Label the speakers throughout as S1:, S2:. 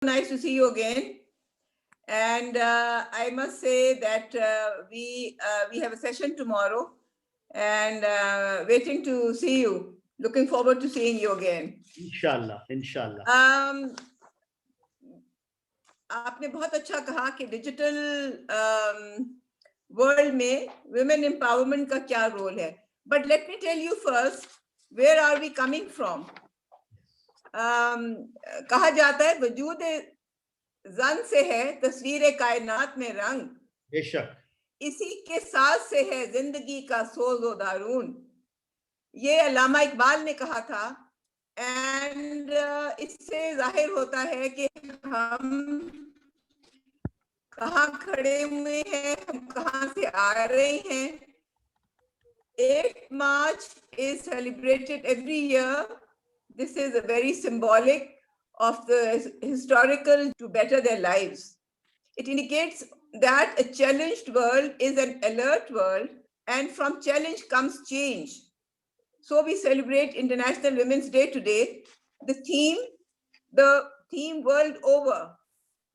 S1: Nice to see you again. And I must say that we have a session tomorrow, and waiting to see you. Looking forward to seeing you again.
S2: Inshallah, inshallah.
S1: आपने बहुत अच्छा कहा कि digital world में women empowerment का क्या role है. But let me tell you first, where are we coming from? कहा जाता है वजूद जन से है तस्वीर कायनात में रंग,
S2: बेशक
S1: इसी के साथ से है जिंदगी का सोज़ो दारून. ये अल्लामा इकबाल ने कहा था. एंड इससे जाहिर होता है कि हम कहाँ खड़े हुए हैं, हम कहाँ से आ रहे हैं. 8 March is celebrated every year. This is a very symbolic of the historical to better their lives. It indicates that a challenged world is an alert world, and from challenge comes change. So we celebrate International Women's Day today. The theme world over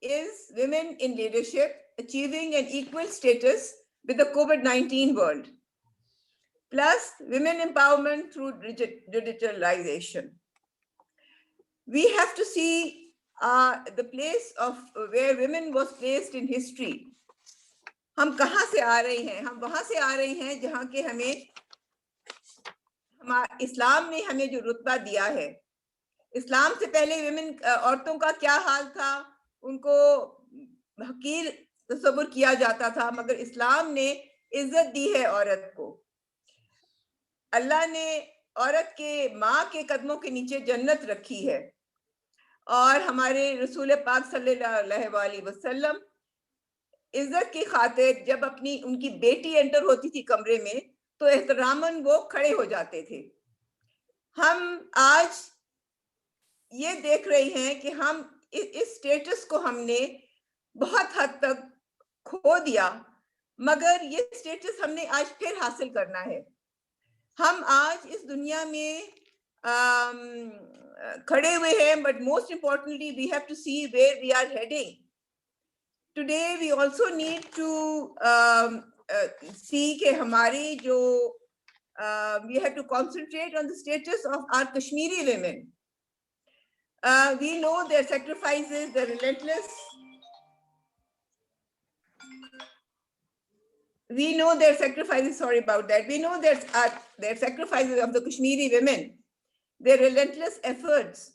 S1: is women in leadership, achieving an equal status with the COVID-19 world, plus women empowerment through digitalization. We have to see the place of where women was placed in history. हम कहाँ से आ रहे हैं? हम वहाँ से आ रहे हैं जहाँ के हमें इस्लाम ने हमें जो रुतबा दिया है. इस्लाम से पहले विमेन औरतों का क्या हाल था? उनको हकीर तस्वुर किया जाता था, मगर इस्लाम ने इज्जत दी है औरत को. अल्लाह ने औरत के माँ के कदमों के नीचे जन्नत रखी है. और हमारे रसूल पाक सल्लल्लाहु अलैहि वसल्लम इज्जत की खातिर जब अपनी उनकी बेटी एंटर होती थी कमरे में, तो एहतरामन वो खड़े हो जाते थे. हम आज ये देख रहे हैं कि हम इस स्टेटस को हमने बहुत हद तक खो दिया, मगर ये स्टेटस हमने आज फिर हासिल करना है. हम आज इस दुनिया में खड़े हुए हैं, but most importantly we have to see where we are heading. Today we also need to see कि हमारी जो we have to concentrate on the status of our Kashmiri women. We know their sacrifices, their relentless. We know their sacrifices. Sorry about that. We know their sacrifices of the Kashmiri women, their relentless efforts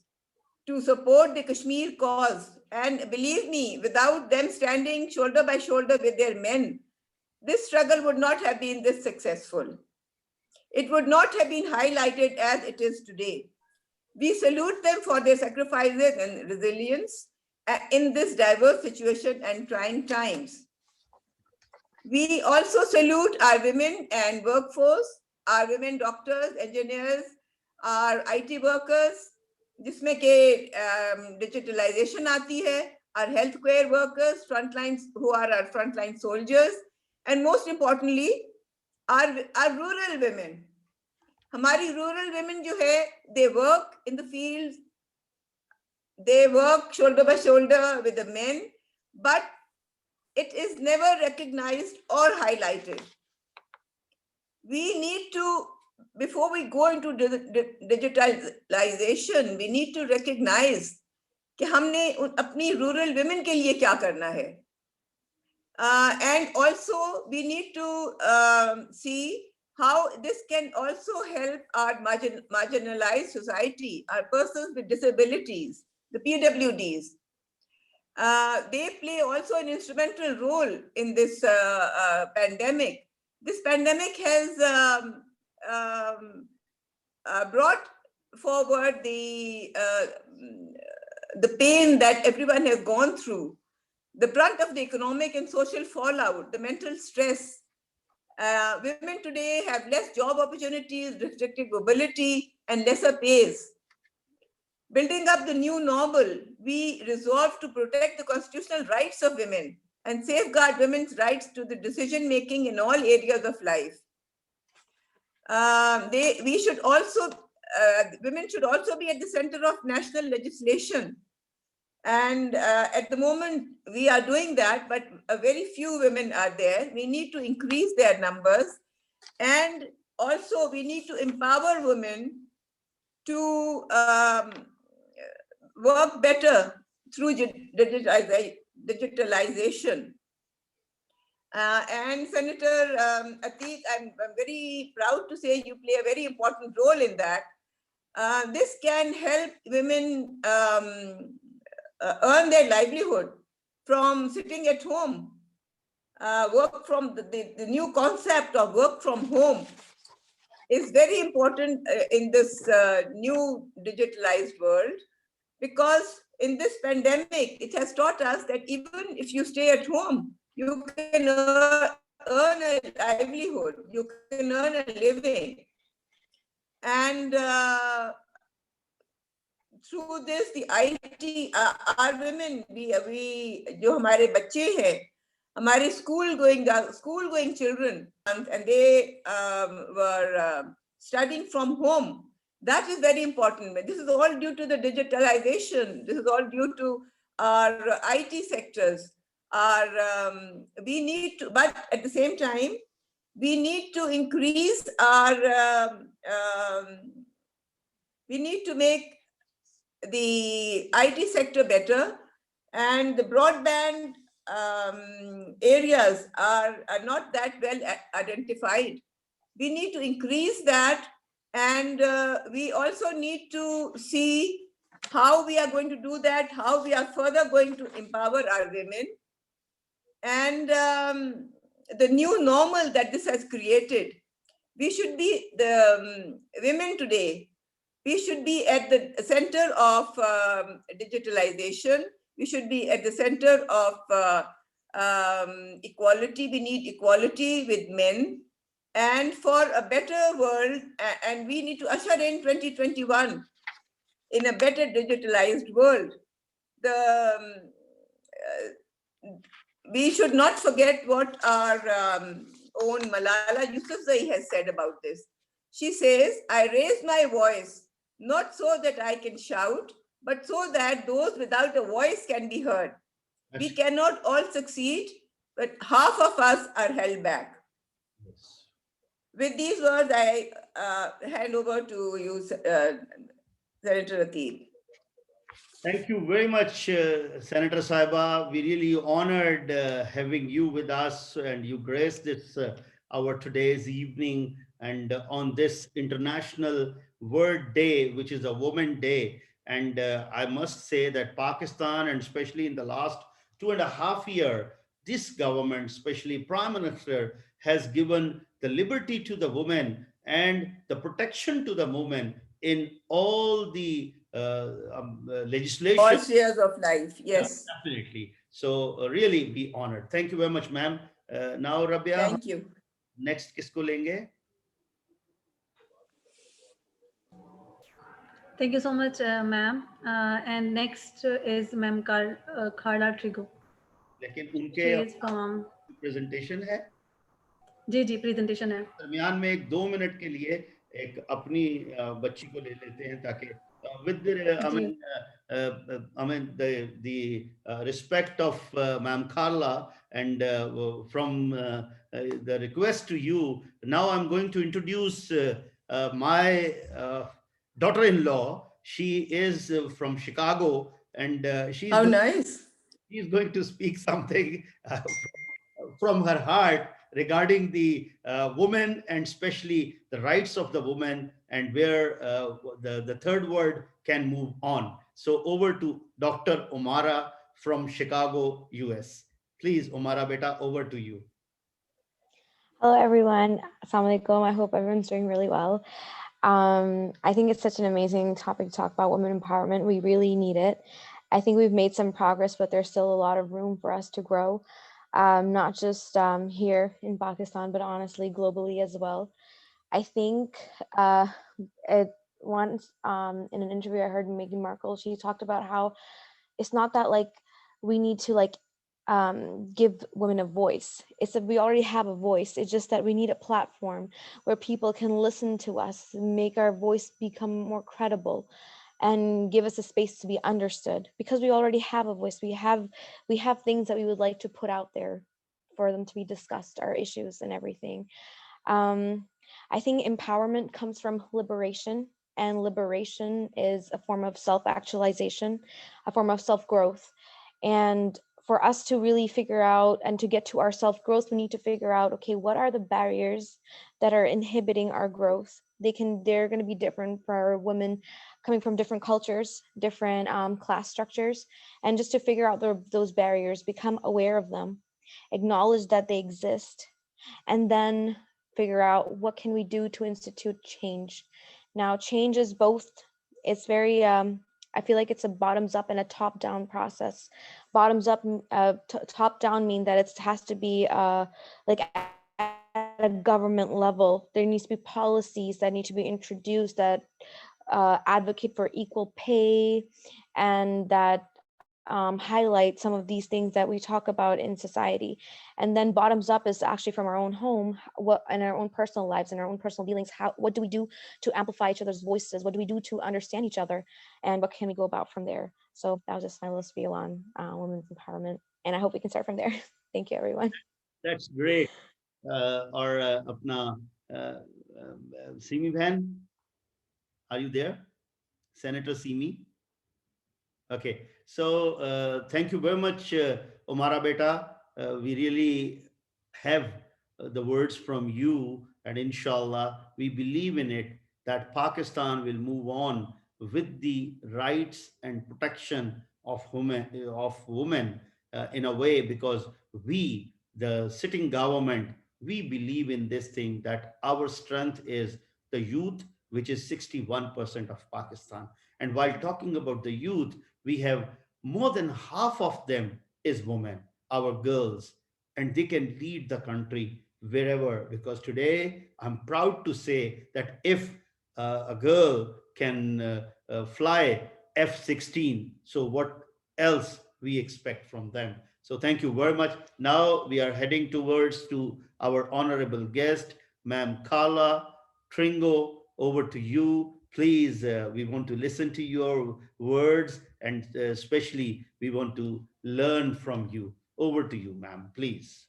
S1: to support the Kashmir cause. And believe me, without them standing shoulder by shoulder with their men, this struggle would not have been this successful. It would not have been highlighted as it is today. We salute them for their sacrifices and resilience in this diverse situation and trying times. We also salute our women and workforce, our women doctors, engineers, our IT workers, जिसमें के digitalization आती है, our healthcare workers, who are our frontline soldiers, and most importantly, our rural women. हमारी rural women जो है, they work in the fields, they work shoulder by shoulder with the men, but it is never recognized or highlighted. We need to, before we go into digitalization, we need to recognize कि हमने अपनी rural women के लिए क्या करना है. And also we need to see how this can also help our marginalized society, our persons with disabilities, the PWDs. They play also an instrumental role in this pandemic. This pandemic has brought forward the pain that everyone has gone through, the brunt of the economic and social fallout, the mental stress. Women today have less job opportunities, restricted mobility, and lesser pays. Building up the new normal, we resolve to protect the constitutional rights of women and safeguard women's rights to the decision-making in all areas of life. Women should also be at the center of national legislation. And at the moment, we are doing that, but very few women are there. We need to increase their numbers. And also, we need to empower women to work better through digitalization. And Senator Ateeq, I'm very proud to say you play a very important role in that. This can help women earn their livelihood from sitting at home. Work from the new concept of work from home is very important in this new digitalized world, because in this pandemic, it has taught us that even if you stay at home, you can earn a livelihood, you can earn a living. And through this, the IT, our women, जो हमारे बच्चे हैं, हमारे school going children, and they were studying from home. That is very important. This is all due to the digitalization. This is all due to our IT sectors. We need to, but at the same time, we need to increase our, we need to make the IT sector better, and the broadband areas are not that well identified. We need to increase that, and we also need to see how we are going to do that, how we are further going to empower our women. And the new normal that this has created, we should be, the women today, we should be at the center of digitalization. We should be at the center of equality. We need equality with men, and for a better world, and we need to usher in 2021 in a better digitalized world. We should not forget what our own Malala Yousafzai has said about this. She says, I raise my voice, not so that I can shout, but so that those without a voice can be heard. We cannot all succeed, but half of us are held back. Yes. With these words, I hand over to you, Senator Ateeq.
S2: Thank you very much, Senator Saiba. We really honored having you with us, and you graced this our today's evening, and on this International World Day, which is a Women Day. And I must say that Pakistan, and especially in the last 2.5 years, this government, especially Prime Minister, has given the liberty to the women and the protection to the women in all the legislation.
S1: All spheres of life, yes.
S2: Yeah, definitely. So really be honored. Thank you very much, ma'am. Now, Rabia.
S1: Thank you.
S2: Next, kisko lenge?
S3: Thank you so much, ma'am. And next is Ma'am Carla Trigo.
S2: लेकिन उनके
S3: from
S2: presentation है?
S3: जी presentation है.
S2: दरमियान में 2 minute के लिए एक अपनी बच्ची को ले लेते हैं ताकि with the I mean the respect of Ma'am Carla, and from the request to you, now I'm going to introduce my daughter-in-law. She is from Chicago, and she's
S1: nice.
S2: She's going to speak something from her heart regarding the women, and especially the rights of the woman, and where the third word can move on. So over to Dr. Omara from Chicago, US. Please, Omara Beta, over to you.
S4: Hello, everyone. Assalamu alaikum. I hope everyone's doing really well. I think it's such an amazing topic to talk about, women empowerment. We really need it. I think we've made some progress, but there's still a lot of room for us to grow, not just here in Pakistan, but honestly, globally as well. I think once in an interview I heard Meghan Markle, she talked about how it's not that like we need to give women a voice. It's that we already have a voice. It's just that we need a platform where people can listen to us, make our voice become more credible. and give us a space to be understood, because we already have a voice. We have things that we would like to put out there for them to be discussed, our issues and everything. I think empowerment comes from liberation, and liberation is a form of self-actualization, a form of self-growth. And for us to really figure out and to get to our self-growth, we need to figure out, okay, what are the barriers that are inhibiting our growth? They're going to be different for women coming from different cultures, different class structures, and just to figure out those barriers, become aware of them, acknowledge that they exist, and then figure out what can we do to institute change. Now, change is both, it's very, I feel like it's a bottoms up and a top down process. Bottoms up, top down mean that it has to be like at a government level. There needs to be policies that need to be introduced that advocate for equal pay, and that highlight some of these things that we talk about in society. And then bottoms up is actually from our own home, what in our own personal lives and our own personal dealings. What do we do to amplify each other's voices? What do we do to understand each other? And what can we go about from there? So that was just my little spiel on women's empowerment, and I hope we can start from there. Thank you, everyone.
S2: That's great. और अपना semi बहन, are you there? Senator Simi? Okay, so thank you very much, Omara Beta. We really have the words from you, and inshallah, we believe in it that Pakistan will move on with the rights and protection of women in a way, because we, the sitting government, we believe in this thing that our strength is the youth, which is 61% of Pakistan. And while talking about the youth, we have more than half of them is women, our girls, and they can lead the country wherever. Because today, I'm proud to say that if a girl can fly F-16, so what else we expect from them? So thank you very much. Now we are heading towards to our honorable guest, Ma'am Carla Tringo. Over to you. Please, we want to listen to your words, and especially we want to learn from you. Over to you, ma'am, please.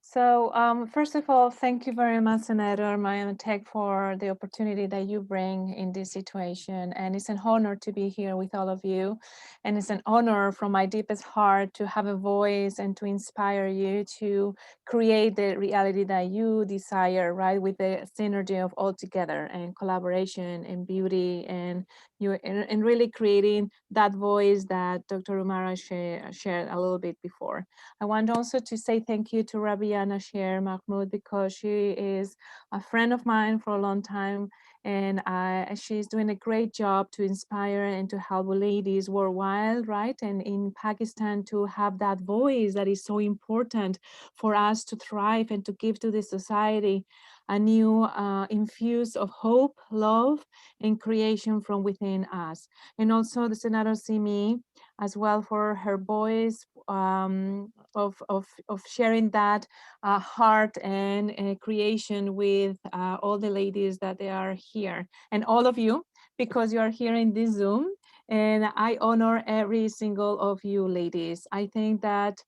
S5: So first of all, thank you very much, Senator Mian Ateeq, for the opportunity that you bring in this situation. And it's an honor to be here with all of you. And it's an honor from my deepest heart to have a voice and to inspire you to create the reality that you desire, right? With the synergy of all together and collaboration and beauty, and really creating that voice that Dr. Umara shared a little bit before. I want also to say thank you to Rabia Nasher Mahmoud, because she is a friend of mine for a long time, and she's doing a great job to inspire and to help ladies worldwide, right? And in Pakistan, to have that voice that is so important for us to thrive and to give to the society a new infuse of hope, love, and creation from within us. And also the Senator Simi as well, for her voice of sharing that heart and creation with all the ladies that they are here, and all of you, because you are here in this Zoom. And I honor every single of you ladies. I think that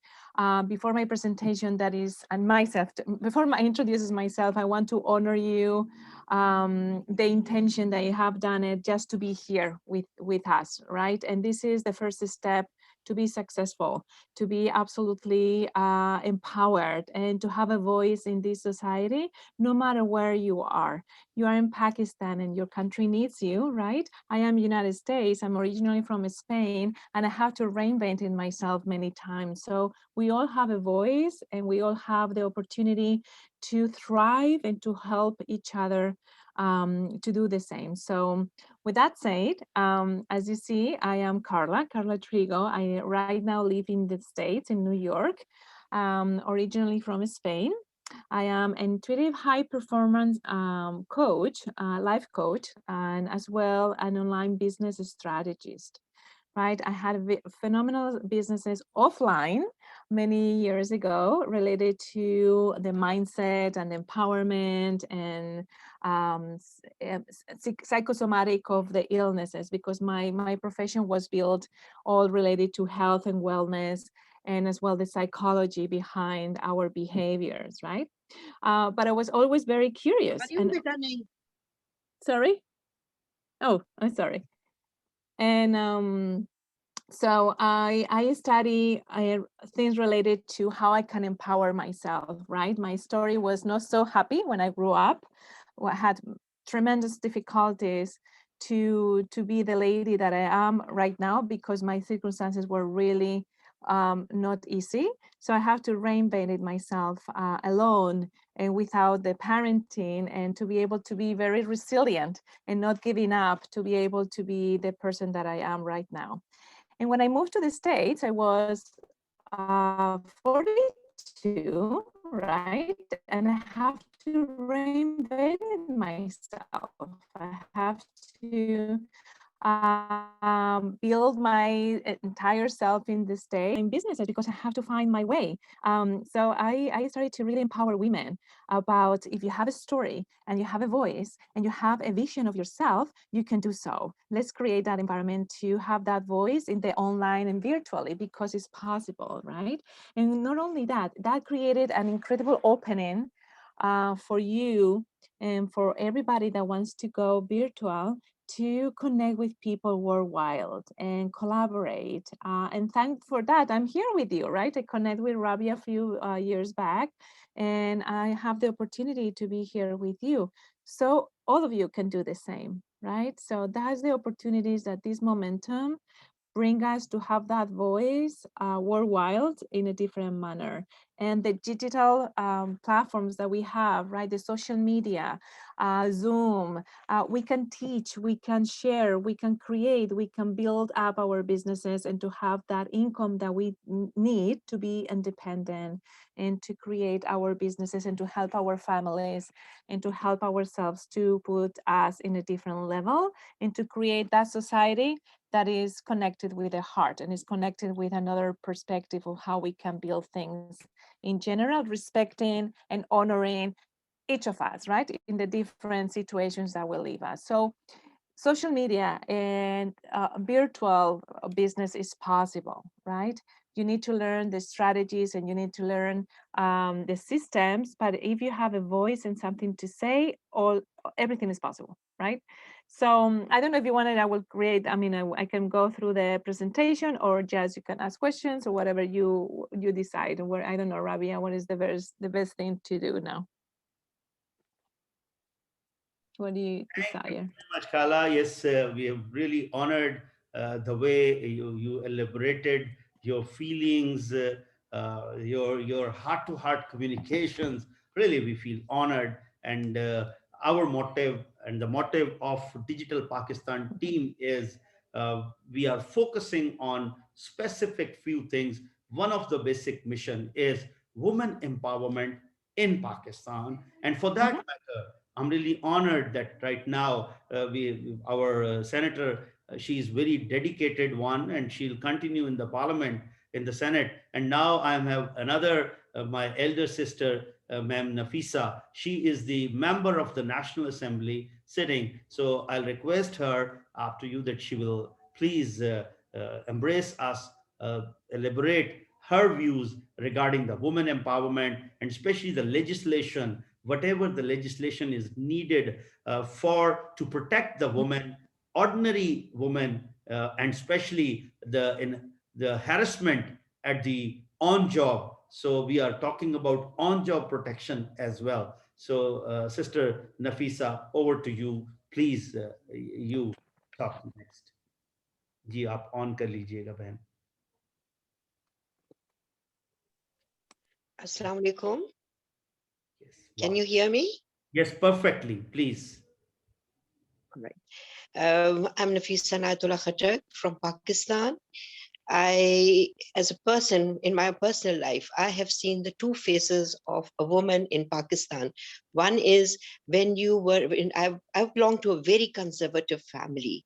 S5: before my presentation, that is, and myself, before I introduces myself, I want to honor you, the intention that you have done it just to be here with us, right? And this is the first step to be successful, to be absolutely empowered, and to have a voice in this society, no matter where you are. You are in Pakistan and your country needs you, right? I am United States, I'm originally from Spain, and I have to reinvent in myself many times. So we all have a voice, and we all have the opportunity to thrive and to help each other to do the same. So with that said, as you see, I am Carla Trigo. I right now live in the States, in New York, originally from Spain. I am an intuitive high performance coach, life coach, and as well an online business strategist. Right, I had phenomenal businesses offline, many years ago related to the mindset and empowerment and psychosomatic of the illnesses, because my profession was built all related to health and wellness, and as well the psychology behind our behaviors, right? But I was always very curious. And sorry? Oh, I'm sorry. And so I study things related to how I can empower myself, right? My story was not so happy when I grew up. I had tremendous difficulties to be the lady that I am right now, because my circumstances were really not easy. So I have to reinvent it myself alone and without the parenting, and to be able to be very resilient and not giving up, to be able to be the person that I am right now. And when I moved to the States, I was 42, right? And I have to reinvent myself. I have to build my entire self in the state in businesses, because I have to find my way. So I started to really empower women about, if you have a story and you have a voice and you have a vision of yourself, you can do so. Let's create that environment to have that voice in the online and virtually, because it's possible, right? And not only that, that created an incredible opening for you and for everybody that wants to go virtual, to connect with people worldwide and collaborate. And thank for that, I'm here with you, right? I connect with Rabia a few years back, and I have the opportunity to be here with you. So all of you can do the same, right? So that's the opportunities that this momentum bring us to have that voice worldwide in a different manner. And the digital platforms that we have, right? The social media, Zoom, we can teach, we can share, we can create, we can build up our businesses and to have that income that we need to be independent and to create our businesses and to help our families and to help ourselves to put us in a different level and to create that society that is connected with the heart and is connected with another perspective of how we can build things in general, respecting and honoring each of us, right, in the different situations that will leave us. So social media and virtual business is possible, right? You need to learn the strategies and you need to learn the systems, but if you have a voice and something to say, everything is possible, right? So I don't know if you wanted, I will create, I mean, I can go through the presentation or just you can ask questions or whatever you decide. Where, I don't know, Rabia, what is the best thing to do now? What do you desire?
S2: Thank you very much, Kala. Yes, we have really honored the way you elaborated your feelings, your heart-to-heart communications. Really, we feel honored, and our motive and the motive of Digital Pakistan team is we are focusing on specific few things. One of the basic mission is women empowerment in Pakistan, and for that matter, I'm really honored that right now our senator, she is very dedicated one, and she'll continue in the parliament, in the Senate. And now I have another, my elder sister, Ma'am Nafisa. She is the member of the National Assembly sitting. So I'll request her after you that she will please embrace us, elaborate her views regarding the women empowerment and especially the legislation, whatever the legislation is needed to protect the woman, ordinary woman, and especially the harassment at the on job. So we are talking about on job protection as well. So Sister Nafisa, over to you. Please, you talk next. जी आप on कर लीजिएगा बहन.
S6: Assalamu alaikum.
S2: Yes.
S6: Can
S2: Wow.
S6: you hear me?
S2: Yes, perfectly. Please.
S6: All right. I'm Nafisa Ateeq from Pakistan. as a person in my personal life, I have seen the two faces of a woman in Pakistan. One is when I belong to a very conservative family.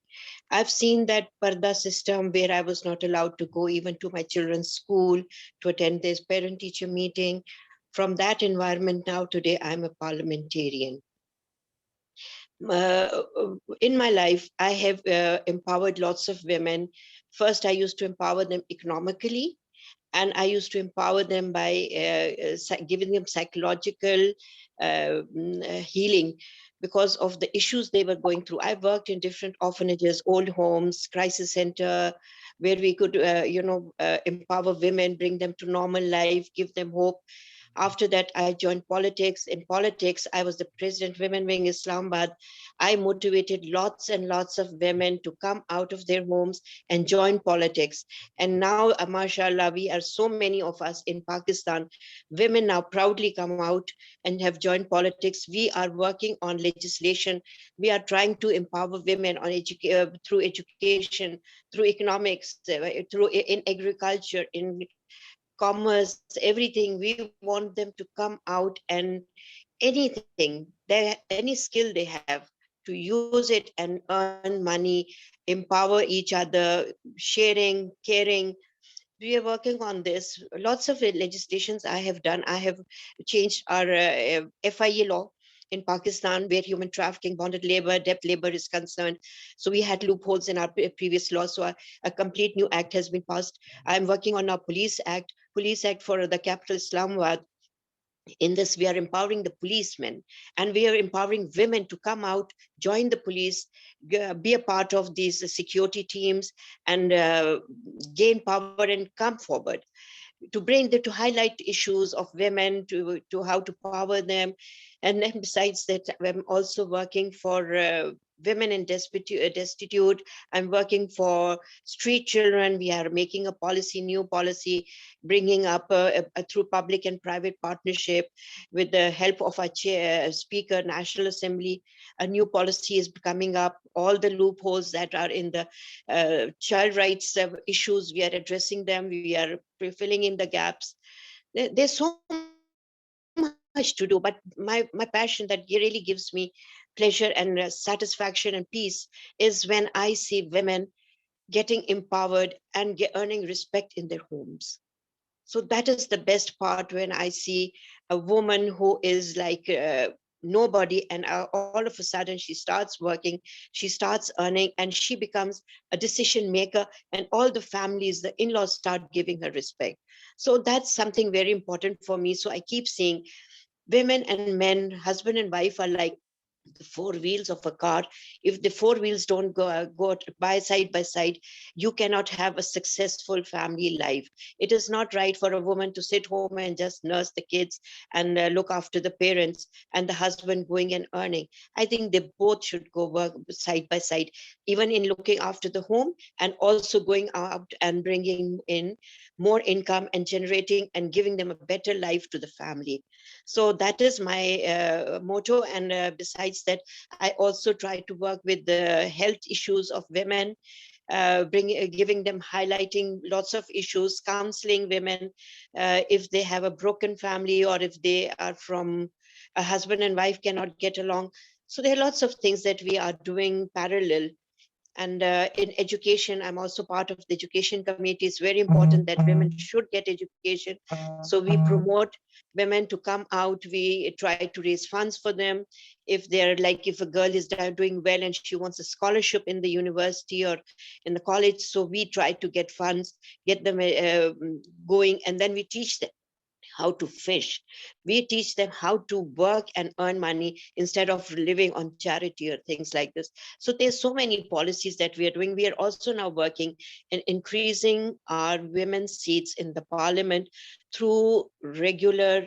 S6: I've seen that parda system where I was not allowed to go even to my children's school to attend this parent-teacher meeting. From that environment now today, I'm a parliamentarian. uh, in my life, I have empowered lots of women. First, I used to empower them economically, and I used to empower them by giving them psychological healing because of the issues they were going through. I worked in different orphanages, old homes, crisis center, where we could, empower women, bring them to normal life, give them hope. After that, I joined politics. In politics, I was the president, Women Wing Islamabad. I motivated lots and lots of women to come out of their homes and join politics. And now, mashallah, we are so many of us in Pakistan. Women now proudly come out and have joined politics. We are working on legislation. We are trying to empower women on through education, through economics, through in agriculture, in commerce, everything. We want them to come out and anything, any skill they have, to use it and earn money, empower each other, sharing, caring. We are working on this. Lots of legislations I have done. I have changed our FIA law in Pakistan, where human trafficking, bonded labor, debt labor is concerned. So we had loopholes in our previous law. So a complete new act has been passed. I'm working on our police act for the capital Islamabad. In this, we are empowering the policemen, and we are empowering women to come out, join the police, be a part of these security teams, and gain power and come forward to highlight issues of women, to how to power them. And then besides that, I'm also working for women in destitute. I'm working for street children. We are making a new policy, bringing up through public and private partnership with the help of our speaker, National Assembly. A new policy is coming up. All the loopholes that are in the child rights issues, we are addressing them. We are filling in the gaps. There's so much to do, but my passion that really gives me pleasure and satisfaction and peace is when I see women getting empowered and earning respect in their homes. So that is the best part, when I see a woman who is like nobody, and all of a sudden she starts working, she starts earning, and she becomes a decision maker, and all the families, the in-laws, start giving her respect. So that's something very important for me. So I keep seeing women and men, husband and wife, are like the four wheels of a car. If the four wheels don't go by side, you cannot have a successful family life. It is not right for a woman to sit home and just nurse the kids and look after the parents, and the husband going and earning. I think they both should go work side by side, even in looking after the home and also going out and bringing in more income and generating and giving them a better life to the family. So that is my motto. And besides that, I also try to work with the health issues of women, giving them, highlighting lots of issues, counseling women if they have a broken family, or if they are from a husband and wife cannot get along. So there are lots of things that we are doing parallel. And in education, I'm also part of the education committee. It's very important that women should get education. So we promote women to come out. We try to raise funds for them. If they're like, if a girl is doing well and she wants a scholarship in the university or in the college, so we try to get funds, get them going, and then we teach them how to fish. We teach them how to work and earn money instead of living on charity or things like this. So there's so many policies that we are doing. We are also now working in increasing our women's seats in the parliament through regular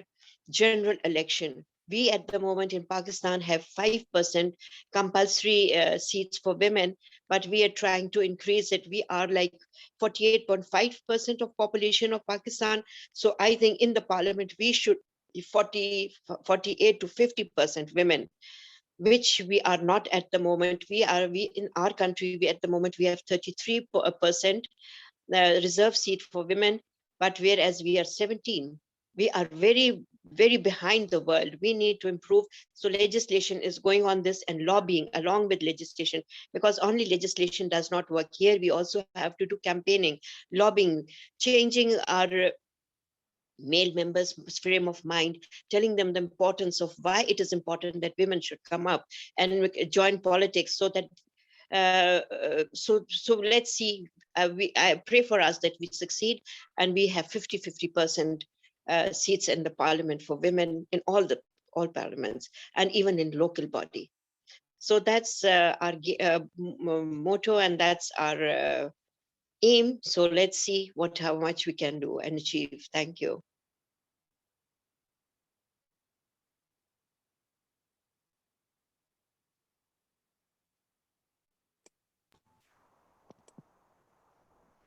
S6: general election. We at the moment in Pakistan have 5% compulsory seats for women, but we are trying to increase it. We are like 48.5% of population of Pakistan. So I think in the parliament, we should be 48 to 50% women, which we are not at the moment. We in our country, we at the moment, we have 33%. reserved seat for women, but whereas we are 17, we are very, very behind the world. We need to improve. So legislation is going on this, and lobbying along with legislation, because only legislation does not work here. We also have to do campaigning, lobbying, changing our male members' frame of mind, telling them the importance of why it is important that women should come up and join politics, so that so let's see. I pray for us that we succeed and we have 50-50% seats in the parliament for women in all parliaments, and even in local body. So that's our motto, and that's our aim. So let's see how much we can do and achieve. Thank you.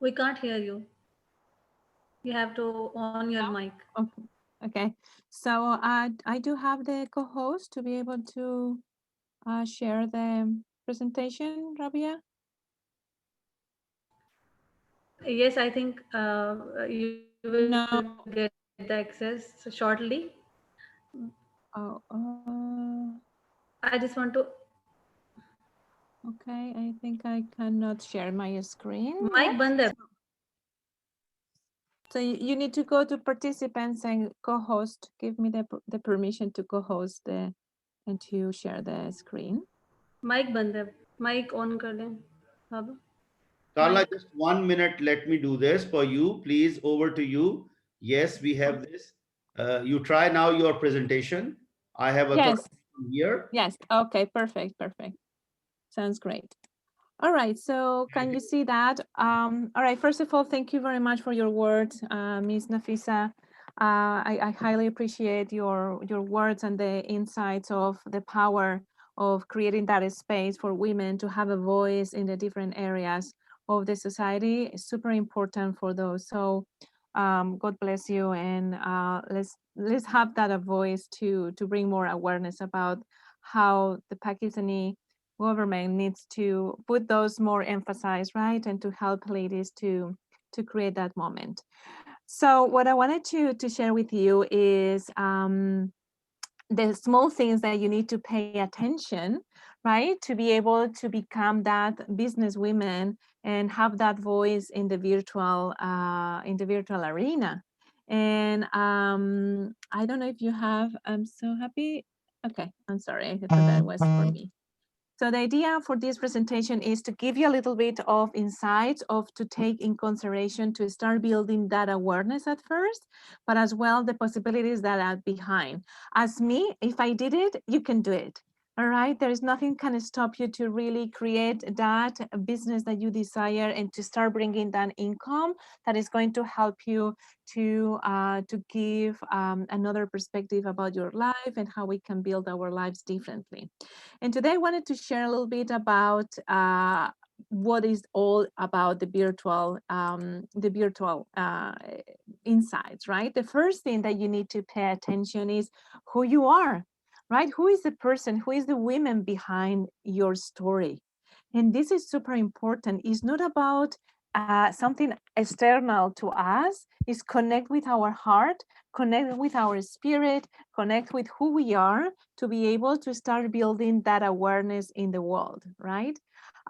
S3: We can't hear you. You have to on your mic.
S5: Okay. Okay. So I do have the co-host to be able to share the presentation, Rabia.
S3: Yes, I think you will
S5: No.
S3: get the access shortly.
S5: Oh,
S3: I just want to
S5: okay. I think I cannot share my screen.
S3: mic band hai.
S5: So you need to go to participants and co-host. Give me the permission to co-host and to share the screen.
S3: Mic band hai. Mic on kar le. Baba.
S2: Carla,
S3: Mic.
S2: just 1 minute. Let me do this for you. Please, over to you. Yes, we have this. You try now your presentation. I have
S5: Yes.
S2: authorization here.
S5: Yes. Okay. Perfect. Perfect. Sounds great. All right, so can you see that? All right, first of all, thank you very much for your words, Ms. Nafisa. I highly appreciate your words and the insights of the power of creating that space for women to have a voice in the different areas of the society. It's super important for those. So God bless you, and let's have that a voice to bring more awareness about how the Pakistani government needs to put those more emphasized, right, and to help ladies to create that moment. So what I wanted to share with you is the small things that you need to pay attention, right, to be able to become that business women and have that voice in the virtual arena. And I don't know if you have. I'm so happy. Okay, I'm sorry. I thought that was for me. So the idea for this presentation is to give you a little bit of insights of to take in consideration to start building that awareness at first, but as well the possibilities that are behind. As me, if I did it, you can do it. All right, there is nothing can stop you to really create that business that you desire and to start bringing that income that is going to help you to give another perspective about your life and how we can build our lives differently. And today I wanted to share a little bit about what is all about the virtual insights, right? The first thing that you need to pay attention is who you are, right? Who is the person, who is the women behind your story? And this is super important. It's not about something external to us. It's connect with our heart, connect with our spirit, connect with who we are to be able to start building that awareness in the world, right?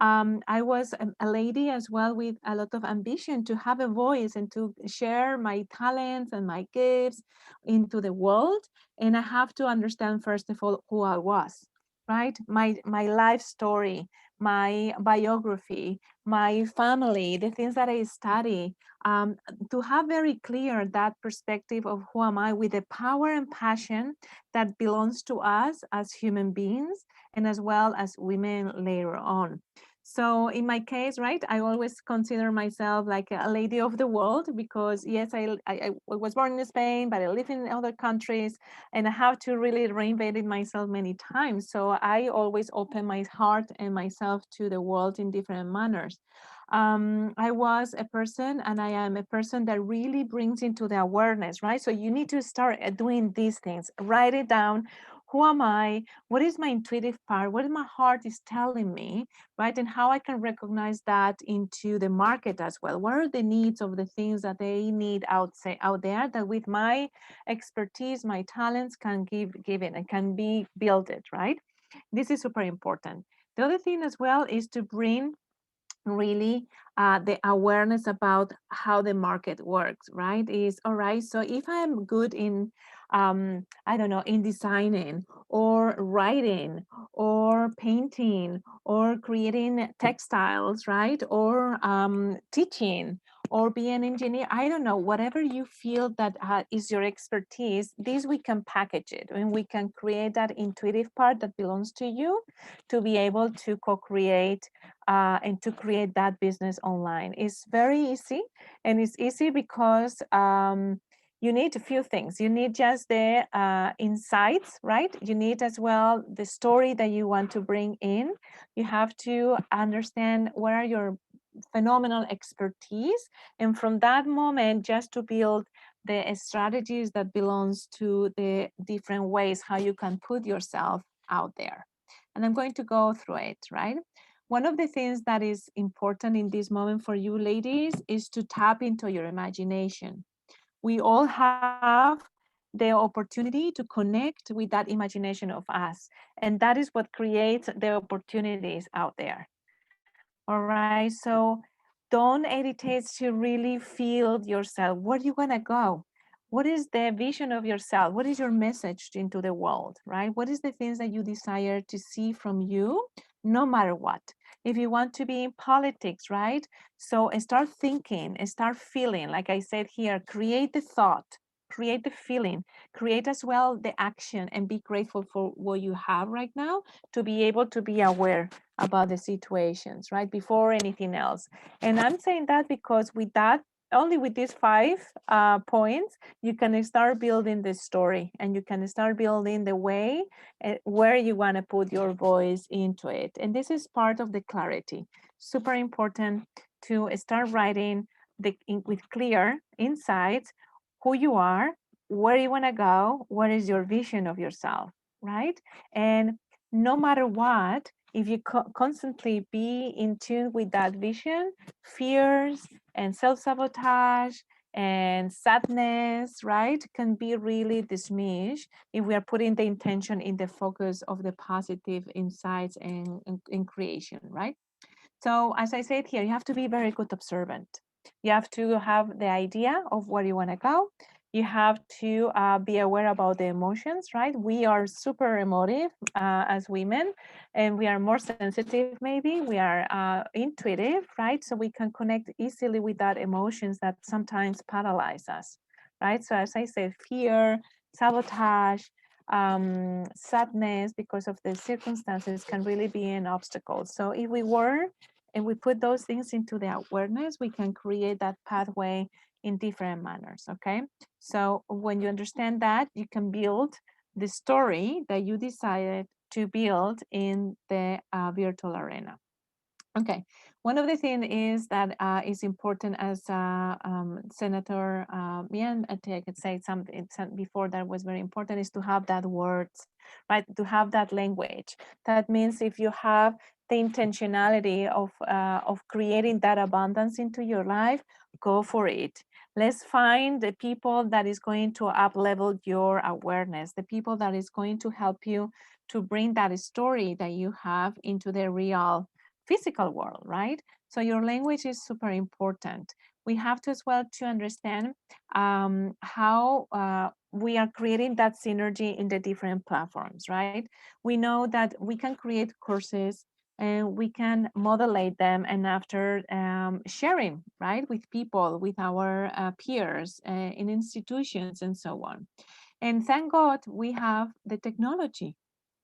S5: I was a lady as well with a lot of ambition to have a voice and to share my talents and my gifts into the world. And I have to understand, first of all, who I was, right? My life story, my biography, my family, the things that I study, to have very clear that perspective of who am I with the power and passion that belongs to us as human beings and as well as women later on. So in my case, right, I always consider myself like a lady of the world because yes, I was born in Spain, but I live in other countries and I have to really reinvent myself many times. So I always open my heart and myself to the world in different manners. I was a person and I am a person that really brings into the awareness, right? So you need to start doing these things, write it down. Who am I? What is my intuitive part? What my heart is telling me, right? And how I can recognize that into the market as well. What are the needs of the things that they need out there that with my expertise, my talents can give it and can be built it, right? This is super important. The other thing as well is to bring really the awareness about how the market works, right? Is all right. So if I'm good in, I don't know, in designing or writing or painting or creating textiles, right? Or teaching or be an engineer, I don't know, whatever you feel that is your expertise, this we can package it and we can create that intuitive part that belongs to you to be able to co-create and to create that business online. It's very easy, and it's easy because you need a few things. You need just the insights, right? You need as well the story that you want to bring in. You have to understand what are your phenomenal expertise, and from that moment just to build the strategies that belongs to the different ways how you can put yourself out there. And I'm going to go through it, right? One of the things that is important in this moment for you ladies is to tap into your imagination. We all have the opportunity to connect with that imagination of us. And that is what creates the opportunities out there. All right. So don't hesitate to really feel yourself. Where do you want to go? What is the vision of yourself? What is your message into the world, right? What is the things that you desire to see from you, no matter what? If you want to be in politics, right? So start thinking, start feeling. Like I said here, create the thought, create the feeling, create as well the action, and be grateful for what you have right now to be able to be aware about the situations, right? Before anything else. And I'm saying that because with that, only with these 5 points, you can start building the story and you can start building the way where you want to put your voice into it. And this is part of the clarity. Super important to start writing with clear insights who you are, where you want to go, what is your vision of yourself, right? And no matter what, if you constantly be in tune with that vision, fears and self-sabotage and sadness, right, can be really dismissed if we are putting the intention in the focus of the positive insights and creation, right? So as I said here, you have to be very good observant. You have to have the idea of where you want to go. You have to be aware about the emotions, right? We are super emotive as women, and we are more sensitive maybe. We are intuitive, right? So we can connect easily with that emotions that sometimes paralyze us, right? So as I said, fear, sabotage, sadness because of the circumstances can really be an obstacle. So if we were and we put those things into the awareness, we can create that pathway in different manners, okay? So when you understand that, you can build the story that you decided to build in the virtual arena. Okay, one of the things is that is important as Senator Mian Ateeq had said something before that was very important is to have that words, right? To have that language. That means if you have the intentionality of creating that abundance into your life, go for it. Let's find the people that is going to up level your awareness, the people that is going to help you to bring that story that you have into the real physical world, right? So your language is super important. We have to as well to understand how we are creating that synergy in the different platforms, right? We know that we can create courses and we can modulate them and after sharing, right, with people, with our peers in institutions and so on. And thank God we have the technology.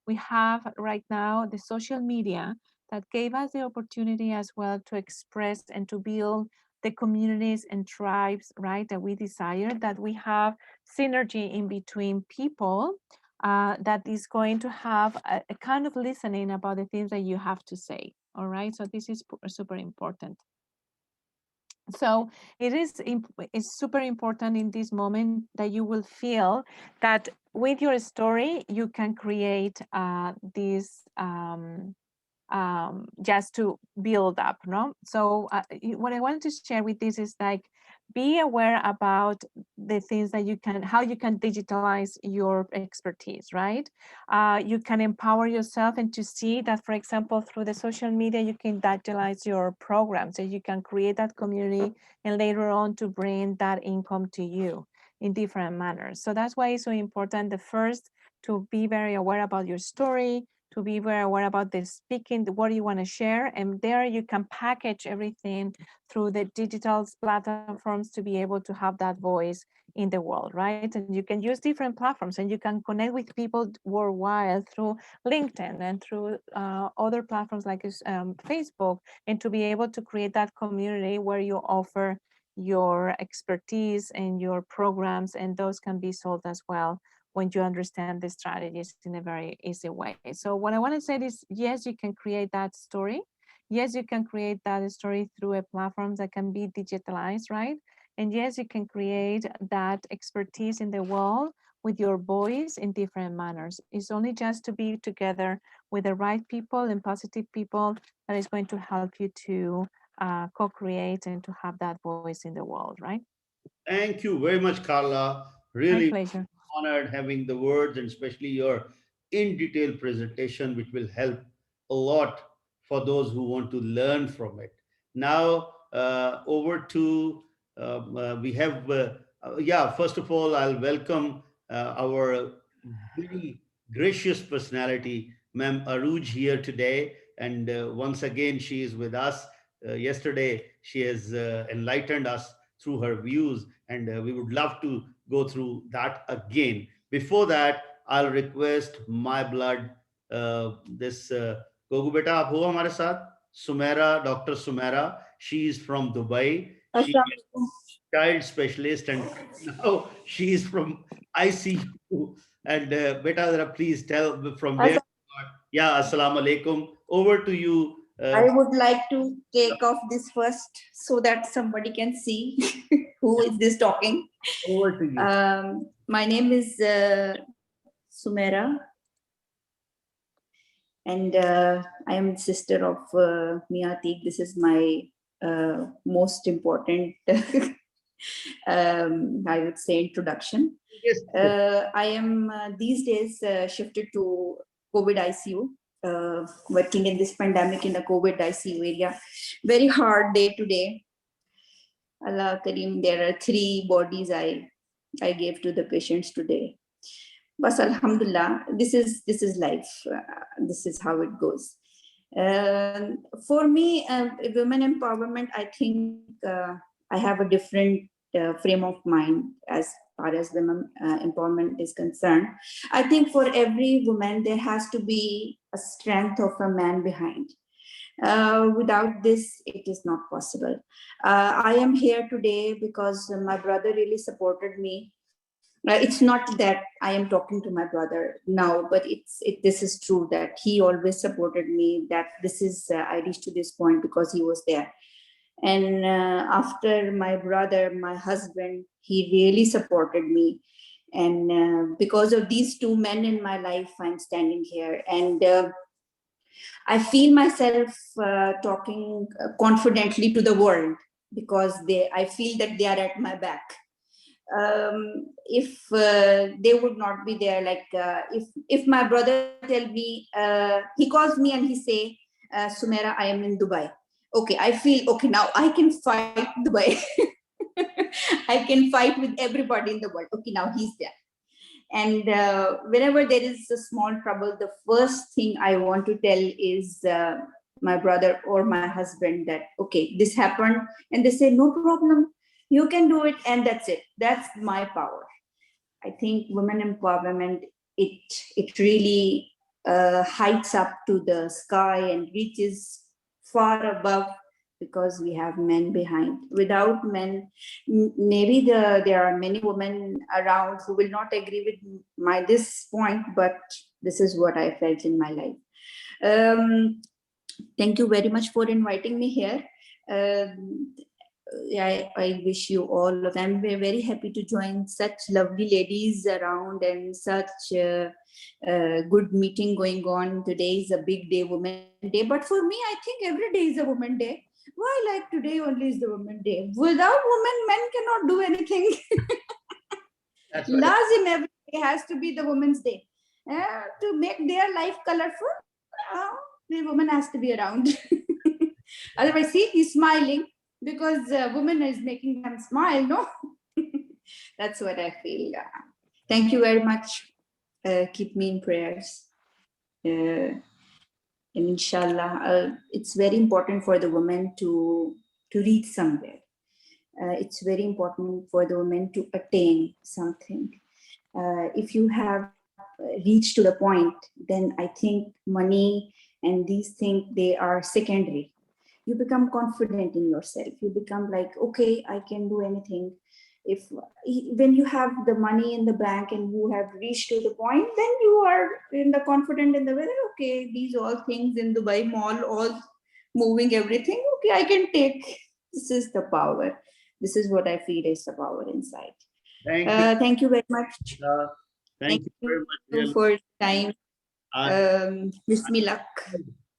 S5: We have right now the social media that gave us the opportunity as well to express and to build the communities and tribes, right, that we desire, that we have synergy in between people that is going to have a kind of listening about the things that you have to say, all right? So this is super important. So it is it's super important in this moment that you will feel that with your story, you can create this just to build up, no? So what I wanted to share with this is like, be aware about the things that you can, how you can digitalize your expertise, right? You can empower yourself and to see that, for example, through the social media, you can digitalize your programs and you can create that community and later on to bring that income to you in different manners. So that's why it's so important, the first, to be very aware about your story, to be very aware about the speaking, what you want to share. And there you can package everything through the digital platforms to be able to have that voice in the world, right? And you can use different platforms and you can connect with people worldwide through LinkedIn and through other platforms like Facebook, and to be able to create that community where you offer your expertise and your programs, and those can be sold as well when you understand the strategies in a very easy way. So what I want to say is, yes, you can create that story. Yes, you can create that story through a platform that can be digitalized, right? And yes, you can create that expertise in the world with your voice in different manners. It's only just to be together with the right people and positive people that is going to help you to co-create and to have that voice in the world, right?
S2: Thank you very much, Carla.
S5: My
S2: Really
S5: pleasure.
S2: honored having the words and especially your in detail presentation, which will help a lot for those who want to learn from it. Now, over to we have, yeah, first of all, I'll welcome our very gracious personality, Ma'am Aruj, here today. And once again, she is with us. Yesterday, she has enlightened us through her views, and we would love to go through that again. Before that, I'll request my blood, this Gogu beta, aap ho hamare saath? Sumaira, Dr. Sumaira. She is from Dubai. She is child specialist, and now she is from ICU. And beta, zara please tell from where. Yeah, assalamu alaikum. Over to you.
S7: I would like to take off this first so that somebody can see who is this talking.
S2: Over to you.
S7: My name is Sumaira, and I am sister of Mian Ateeq. This is my most important, I would say, introduction.
S2: Yes.
S7: I am these days shifted to COVID ICU. Working in this pandemic in the COVID ICU area. Very hard day to day. Allah Kareem, there are 3 bodies I gave to the patients today. But Alhamdulillah, this is life. This is how it goes. For me, women empowerment, I think I have a different frame of mind as far as women empowerment is concerned. I think for every woman, there has to be a strength of a man behind. Without this, it is not possible. I am here today because my brother really supported me. It's not that I am talking to my brother now, but this is true that he always supported me, that this is, I reached to this point because he was there. And after my brother, my husband, he really supported me. And because of these 2 men in my life, I'm standing here. And I feel myself talking confidently to the world because I feel that they are at my back. If they would not be there, like if my brother tell me, he calls me and he say, Sumaira, I am in Dubai. Okay, I feel, okay, now I can fight Dubai. I can fight with everybody in the world. Okay, now he's there. And whenever there is a small trouble, the first thing I want to tell is my brother or my husband that, okay, this happened. And they say, no problem, you can do it. And that's it. That's my power. I think women empowerment, it really heights up to the sky and reaches far above because we have men behind. Without men, maybe there are many women around who will not agree with this point, but this is what I felt in my life. Thank you very much for inviting me here. I wish you all of them. We're very happy to join such lovely ladies around and such good meeting going on. Today is a big day, Women Day. But for me, I think every day is a Women Day. Why like today only is the Women Day? Without women, men cannot do anything.
S2: That's right.
S7: Lazim every day has to be the Women's Day. To make their life colorful, the woman has to be around. Otherwise, see, he's smiling because woman is making them smile, no? That's what I feel. Thank you very much. Keep me in prayers. And inshallah, it's very important for the woman to reach somewhere. It's very important for the woman to attain something. If you have reached to the point, then I think money and these things, they are secondary. You become confident in yourself. You become like, okay, I can do anything. When you have the money in the bank and you have reached to the point, then you are in the confident in the way that, okay, these all things in Dubai Mall, all moving everything, okay, I can take. This is the power. This is what I feel is the power inside.
S2: Thank you.
S7: Thank you very much.
S2: Thank you very much. Really.
S7: For your time. Wish me luck.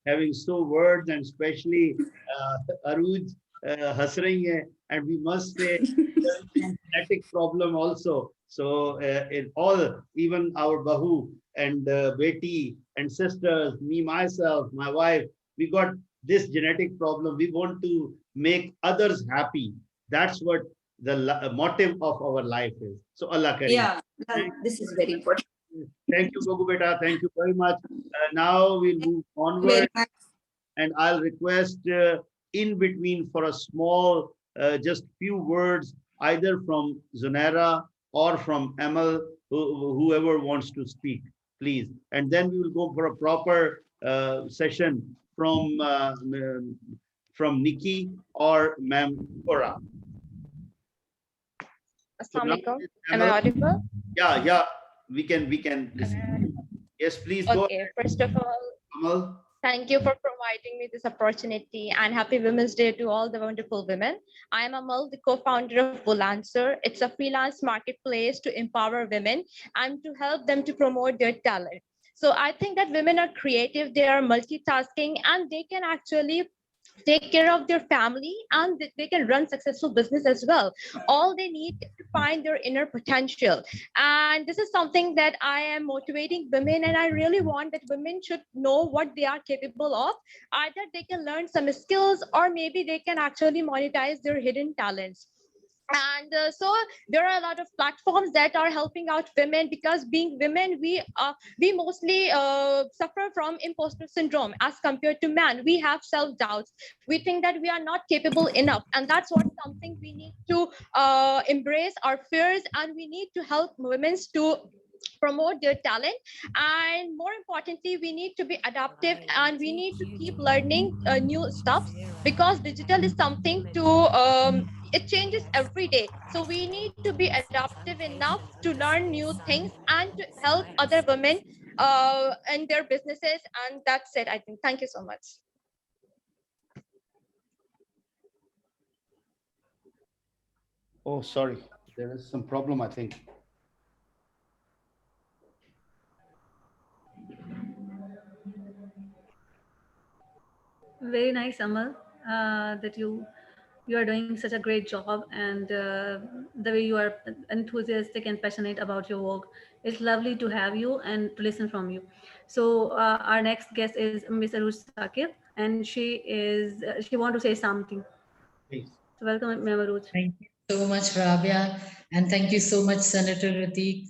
S2: Having so words, and especially Aruj Hasring, and we must say there is some genetic problem also. So in all, even our Bahu and Beti and sisters, me, myself, my wife, we got this genetic problem. We want to make others happy. That's what the motive of our life is. So Allah Kareem.
S7: Yeah, this is very important.
S2: Thank you, Gogu Beta. Thank you very much. Now we'll move onward, and I'll request in between for a small, just few words, either from Zunaira or from Amal, whoever wants to speak, please. And then we will go for a proper session from Nikki or Ma'am Cora.
S8: Assalamualaikum. Am I audible?
S2: Yeah, we can listen. Yes, please go.
S8: Okay, first of all,
S2: Amal.
S8: thank you for providing me this opportunity, and happy Women's Day to all the wonderful women. I am Amal, the co-founder of Bulancer. It's a freelance marketplace to empower women and to help them to promote their talent. So I think that women are creative, they are multitasking, and they can actually take care of their family, and they can run successful business as well. All they need is to find their inner potential. And this is something that I am motivating women, and I really want that women should know what they are capable of. Either they can learn some skills, or maybe they can actually monetize their hidden talents. And so there are a lot of platforms that are helping out women, because being women, we mostly suffer from imposter syndrome as compared to men. We have self-doubts. We think that we are not capable enough, and that's what something we need to embrace our fears, and we need to help women to promote their talent. And more importantly, we need to be adaptive, and we need to keep learning new stuff, because digital is something to it changes every day. So we need to be adaptive enough to learn new things and to help other women in their businesses. And that's it, I think. Thank you so much.
S2: Oh, sorry. There is some problem, I think.
S3: Very nice, Amal, that you are doing such a great job, and the way you are enthusiastic and passionate about your work. It's lovely to have you and to listen from you. So our next guest is Miss Aruj Sakib, and she want to say something.
S2: Please.
S3: So welcome, Ma'am Aruj.
S9: Thank you so much, Rabia, and thank you so much, Senator Ateeq,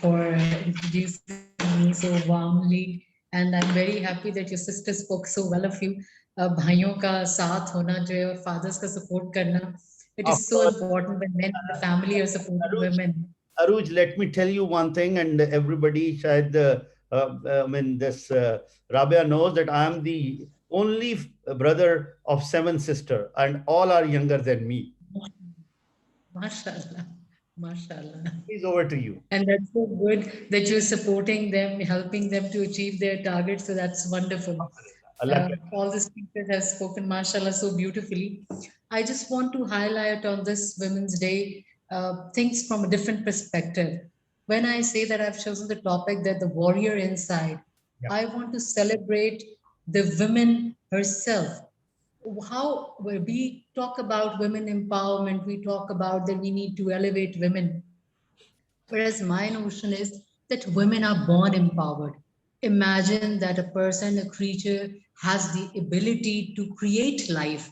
S9: for introducing me so warmly. And I'm very happy that your sister spoke so well of you. भाइयों का साथ होना जो है और fathers का support करना, it is so important when men in the family are supporting women.
S2: Aruj, let me tell you one thing, and everybody shayad, Rabia knows that I am the only brother of 7 sisters, and all are younger than me.
S9: MashaAllah. MashaAllah.
S2: Please, over to you.
S9: And that's so good that you're supporting them, helping them to achieve their targets. So that's wonderful. All the speakers have spoken, mashallah, so beautifully. I just want to highlight on this Women's Day things from a different perspective. When I say that I've chosen the topic that the warrior inside,
S2: Yeah.
S9: I want to celebrate the woman herself. How we talk about women empowerment, we talk about that we need to elevate women. Whereas my notion is that women are born empowered. Imagine that a person, a creature, has the ability to create life.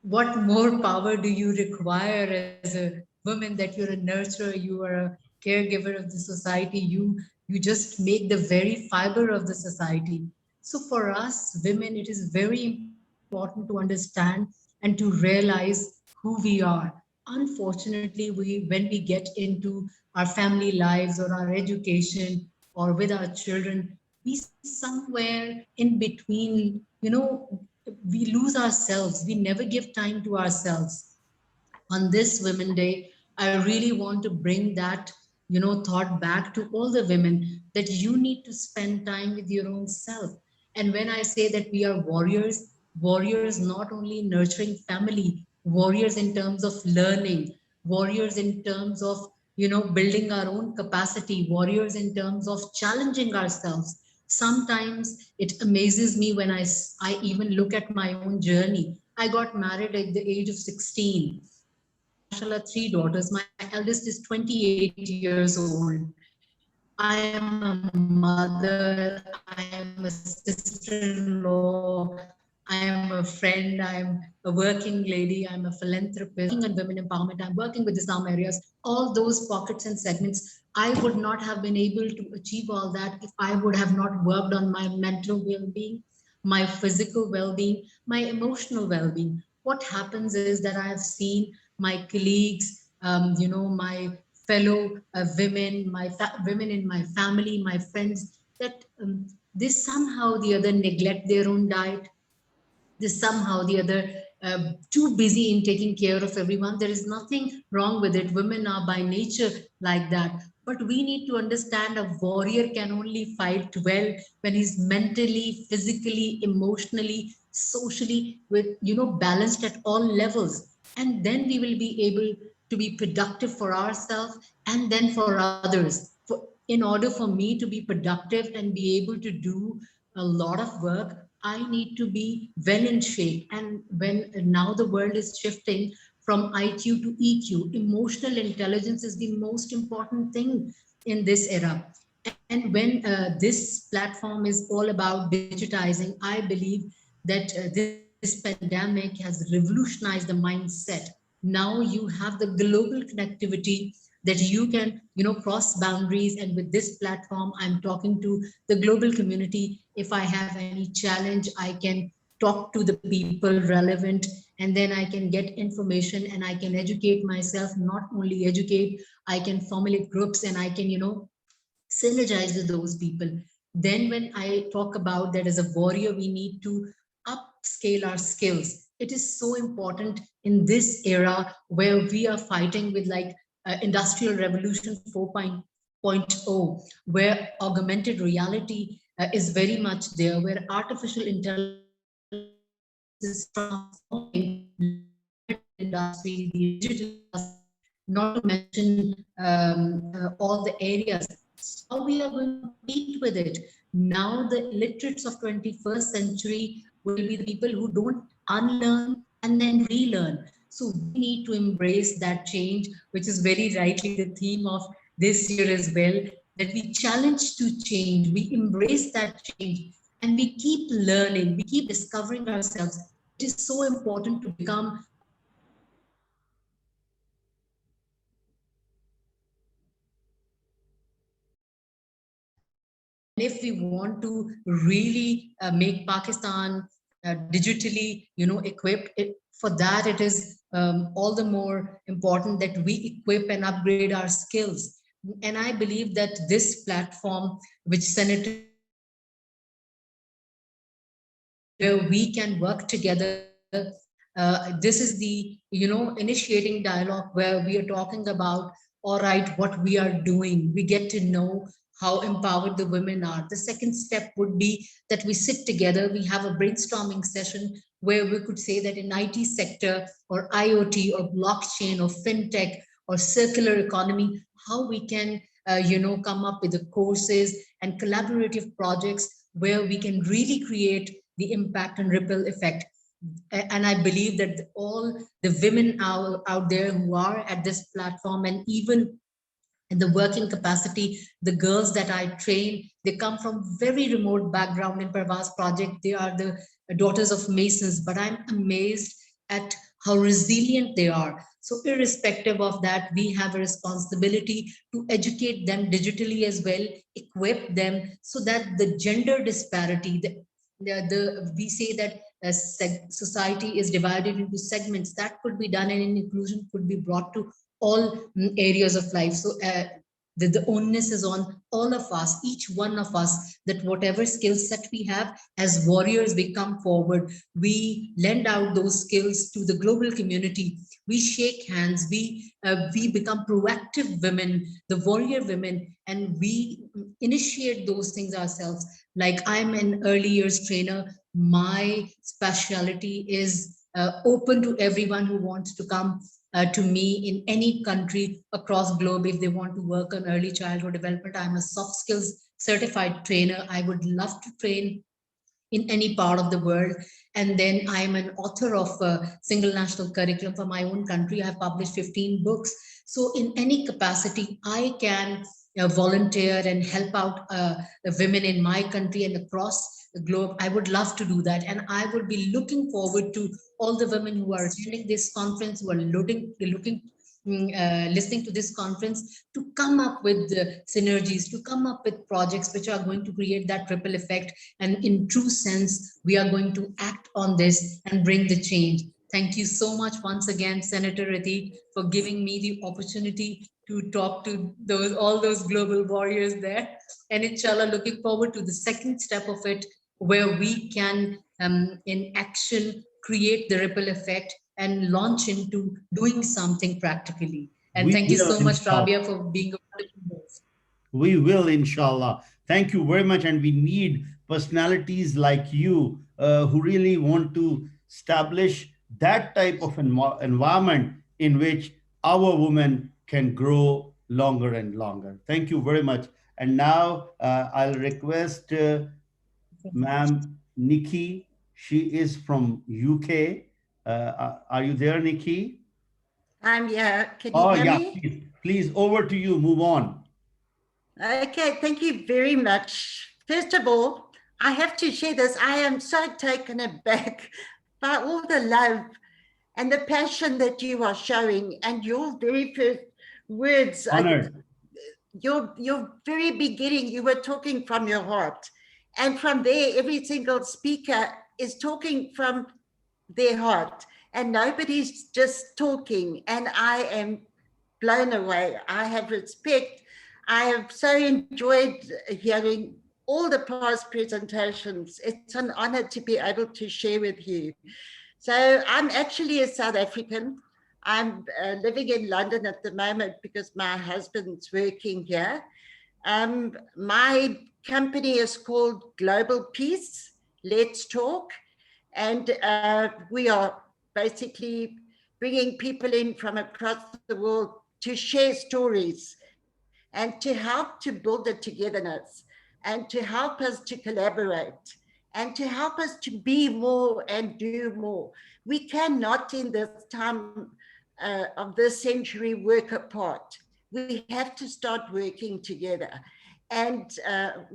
S9: What more power do you require as a woman, that you're a nurturer, you are a caregiver of the society, you just make the very fiber of the society. So for us women, it is very important to understand and to realize who we are. Unfortunately, when we get into our family lives or our education or with our children, we somewhere in between, we lose ourselves. We never give time to ourselves. On this Women Day, I really want to bring that, thought back to all the women, that you need to spend time with your own self. And when I say that we are warriors, warriors not only nurturing family, warriors in terms of learning, warriors in terms of, building our own capacity, warriors in terms of challenging ourselves. Sometimes it amazes me when I even look at my own journey. I got married at the age of 16. I have, mashallah, three daughters. My eldest is 28 years old. I am a mother, I am a sister-in-law, I am a friend, I am a working lady, I'm a philanthropist. I'm working on women empowerment, I'm working with the slum areas, all those pockets and segments. I would not have been able to achieve all that if I would have not worked on my mental well-being, my physical well-being, my emotional well-being. What happens is that I have seen my colleagues, my fellow women, women in my family, my friends, that they somehow or the other neglect their own diet. They somehow the other too busy in taking care of everyone. There is nothing wrong with it. Women are by nature like that. But we need to understand a warrior can only fight well when he's mentally, physically, emotionally, socially, with balanced at all levels. And then we will be able to be productive for ourselves and then for others. In order for me to be productive and be able to do a lot of work, I need to be well in shape. And when now the world is shifting from IQ to EQ, emotional intelligence is the most important thing in this era. And when this platform is all about digitizing, I believe that this pandemic has revolutionized the mindset. Now you have the global connectivity that you can cross boundaries, and with this platform I'm talking to the global community. If I have any challenge, I can talk to the people relevant, and then I can get information and I can educate myself. Not only educate, I can formulate groups and I can synergize with those people. Then when I talk about that as a warrior, we need to upscale our skills. It is so important in this era where we are fighting with like industrial revolution 4.0, where augmented reality is very much there, where artificial intelligence is transforming industry, the digital industry, not to mention all the areas. How we are going to compete with it? Now the illiterates of 21st century will be the people who don't unlearn and then relearn. So we need to embrace that change, which is very rightly the theme of this year as well, that we challenge to change, we embrace that change, and we keep learning, we keep discovering ourselves. It is so important to become a warrior inside. And if we want to really make Pakistan digitally equipped, for that it is all the more important that we equip and upgrade our skills. And I believe that this platform which Senator where we can work together. This is the initiating dialogue where we are talking about, all right, what we are doing. We get to know how empowered the women are. The second step would be that we sit together, we have a brainstorming session where we could say that in IT sector or IoT or blockchain or fintech or circular economy, how we can come up with the courses and collaborative projects where we can really create the impact and ripple effect. And I believe that all the women out there who are at this platform, and even in the working capacity, the girls that I train, they come from very remote background. In Parvaz project, they are the daughters of masons, but I'm amazed at how resilient they are. So irrespective of that, we have a responsibility to educate them digitally as well, equip them so that the gender disparity, we say that society is divided into segments, that could be done, and inclusion could be brought to all areas of life. So the onus is on all of us, each one of us, that whatever skill set we have as warriors, we come forward, we lend out those skills to the global community, we shake hands, we become proactive women, the warrior women, and we initiate those things ourselves. Like, I'm an early years trainer, my specialty is open to everyone who wants to come to me in any country across globe if they want to work on early childhood development. I'm a soft skills certified trainer. I would love to train in any part of the world. And then I'm an author of a single national curriculum for my own country. I've published 15 books. So in any capacity, I can volunteer and help out the women in my country and across the globe. I would love to do that. And I would be looking forward to all the women who are attending this conference, who are listening to this conference, to come up with synergies, to come up with projects which are going to create that ripple effect. And in true sense, we are going to act on this and bring the change. Thank you so much once again, Senator Ateeq, for giving me the opportunity to talk to all those global warriors there. And inshallah, looking forward to the second step of it, where we can, in action, create the ripple effect and launch into doing something practically. And thank you so much, Rabia, for being a wonderful host.
S2: We will, inshallah. Thank you very much. And we need personalities like you who really want to establish that type of environment in which our women can grow longer and longer. Thank you very much. And now I'll request Ma'am Nikki. She is from UK. Are you there, Nikki?
S10: I'm here. Can you hear me?
S2: Please, over to you. Move on.
S10: Okay, thank you very much. First of all, I have to share this. I am so taken aback by all the love and the passion that you are showing, and your very first words.
S2: Honored.
S10: Your very beginning, you were talking from your heart. And from there, every single speaker is talking from their heart, and nobody's just talking. And I am blown away. I have respect. I have so enjoyed hearing all the past presentations. It's an honor to be able to share with you. So I'm actually a South African. I'm living in London at the moment because my husband's working here. My company is called Global Peace, Let's Talk. And we are basically bringing people in from across the world to share stories and to help to build the togetherness and to help us to collaborate and to help us to be more and do more. We cannot in this time of this century work apart. We have to start working together, and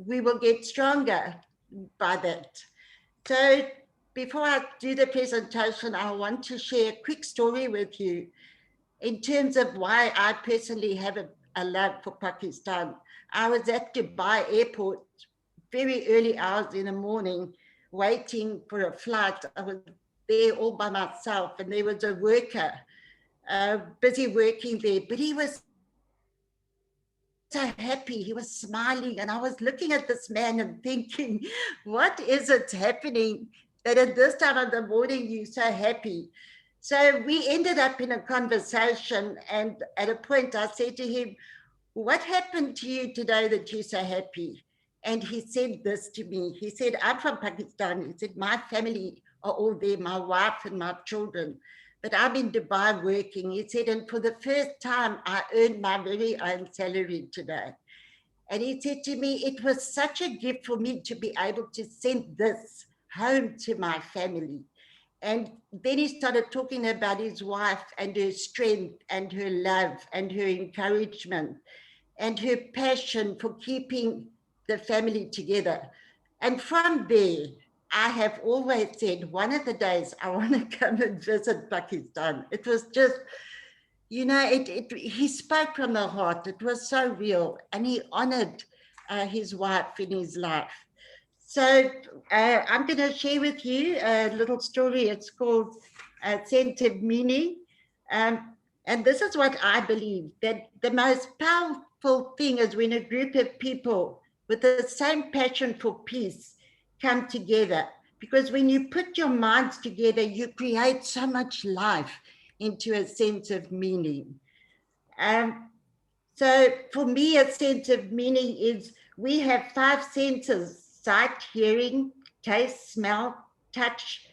S10: we will get stronger by that. So before I do the presentation, I want to share a quick story with you in terms of why I personally have a love for Pakistan. I was at Dubai airport very early hours in the morning, waiting for a flight. I was there all by myself, and there was a worker busy working there, but he was so happy, he was smiling, and I was looking at this man and thinking, what is it happening that at this time of the morning you're so happy? So we ended up in a conversation, and at a point I said to him, what happened to you today that you're so happy? And he said this to me. He said, I'm from Pakistan. He said, my family are all there, my wife and my children. But I'm in Dubai working. He said, and for the first time, I earned my very own salary today. And he said to me, it was such a gift for me to be able to send this home to my family. And then he started talking about his wife and her strength and her love and her encouragement and her passion for keeping the family together. And from there, I have always said, one of the days I want to come and visit Pakistan. It was just, you know, he spoke from the heart. It was so real. And he honored his wife in his life. So I'm going to share with you a little story. It's called Sense of Meaning. And this is what I believe, that the most powerful thing is when a group of people with the same passion for peace come together. Because when you put your minds together, you create so much life into a sense of meaning. So for me, a sense of meaning is we have 5 senses: sight, hearing, taste, smell, touch,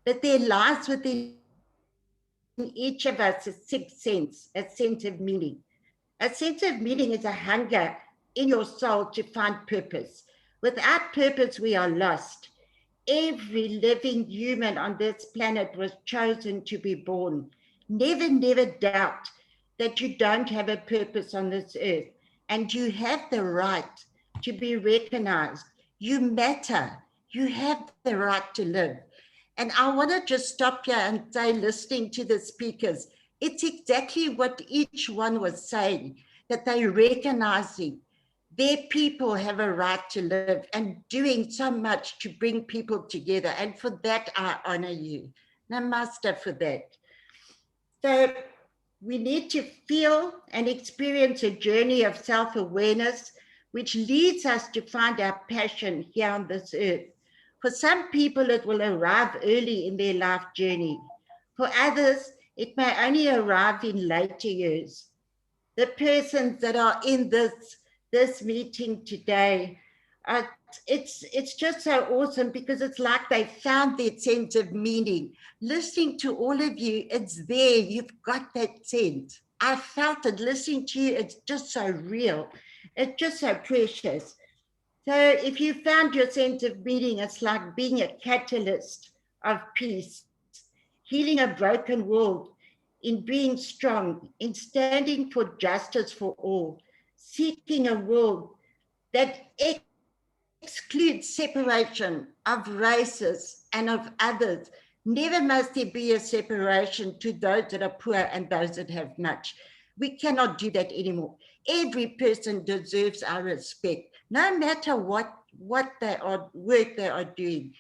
S10: but there lies within each of us a 6th sense, a sense of meaning. A sense of meaning is a hunger in your soul to find purpose. Without purpose, we are lost. Every living human on this planet was chosen to be born. Never, never doubt that you don't have a purpose on this earth, and you have the right to be recognized. You matter. You have the right to live. And I want to just stop here and say, listening to the speakers, it's exactly what each one was saying, that they're recognizing their people have a right to live and doing so much to bring people together. And for that, I honor you. Namaste for that. So we need to feel and experience a journey of self-awareness, which leads us to find our passion here on this earth. For some people, it will arrive early in their life journey. For others, it may only arrive in later years. The persons that are in this meeting today, it's just so awesome, because it's like they found their sense of meaning. Listening to all of you, it's there. You've got that sense. I felt it listening to you. It's just so real. It's just so precious. So if you found your sense of meaning, it's like being a catalyst of peace, healing a broken world, in being strong, in standing for justice for all, seeking a world that excludes separation of races and of others. Never must there be a separation to those that are poor and those that have much. We cannot do that anymore. Every person deserves our respect, no matter what work they are doing.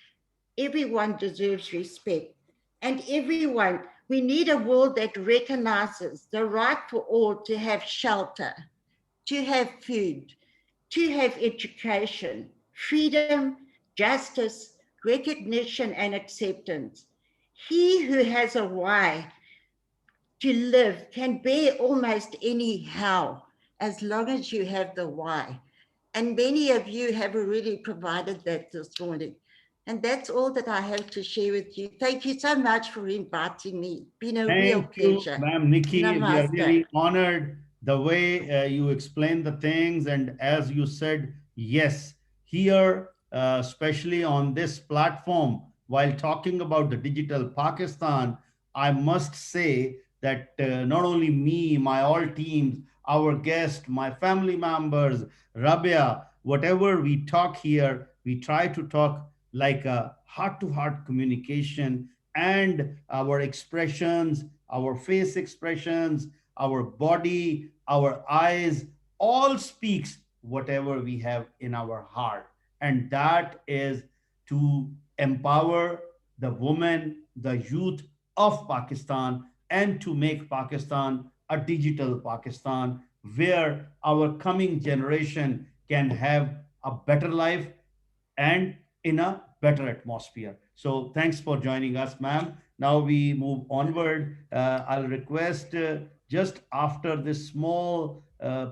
S10: Everyone deserves respect. And everyone, we need a world that recognizes the right for all to have shelter, to have food, to have education, freedom, justice, recognition, and acceptance. He who has a why to live can bear almost any how, as long as you have the why. And many of you have already provided that this morning. And that's all that I have to share with you. Thank you so much for inviting me. Been a real
S2: Thank you,
S10: pleasure.
S2: ma'am Nikki. We are
S10: Namaste.
S2: really honored the way you explained the things. And as you said, yes, here, especially on this platform, while talking about the digital Pakistan, I must say that not only me, my all teams, our guests, my family members, Rabia, whatever we talk here, we try to talk like a heart-to-heart communication, and our expressions, our face expressions, our body, our eyes, all speaks whatever we have in our heart. And that is to empower the women, the youth of Pakistan, and to make Pakistan a digital Pakistan where our coming generation can have a better life and in a better atmosphere. So thanks for joining us, ma'am. Now we move onward. I'll request just after this small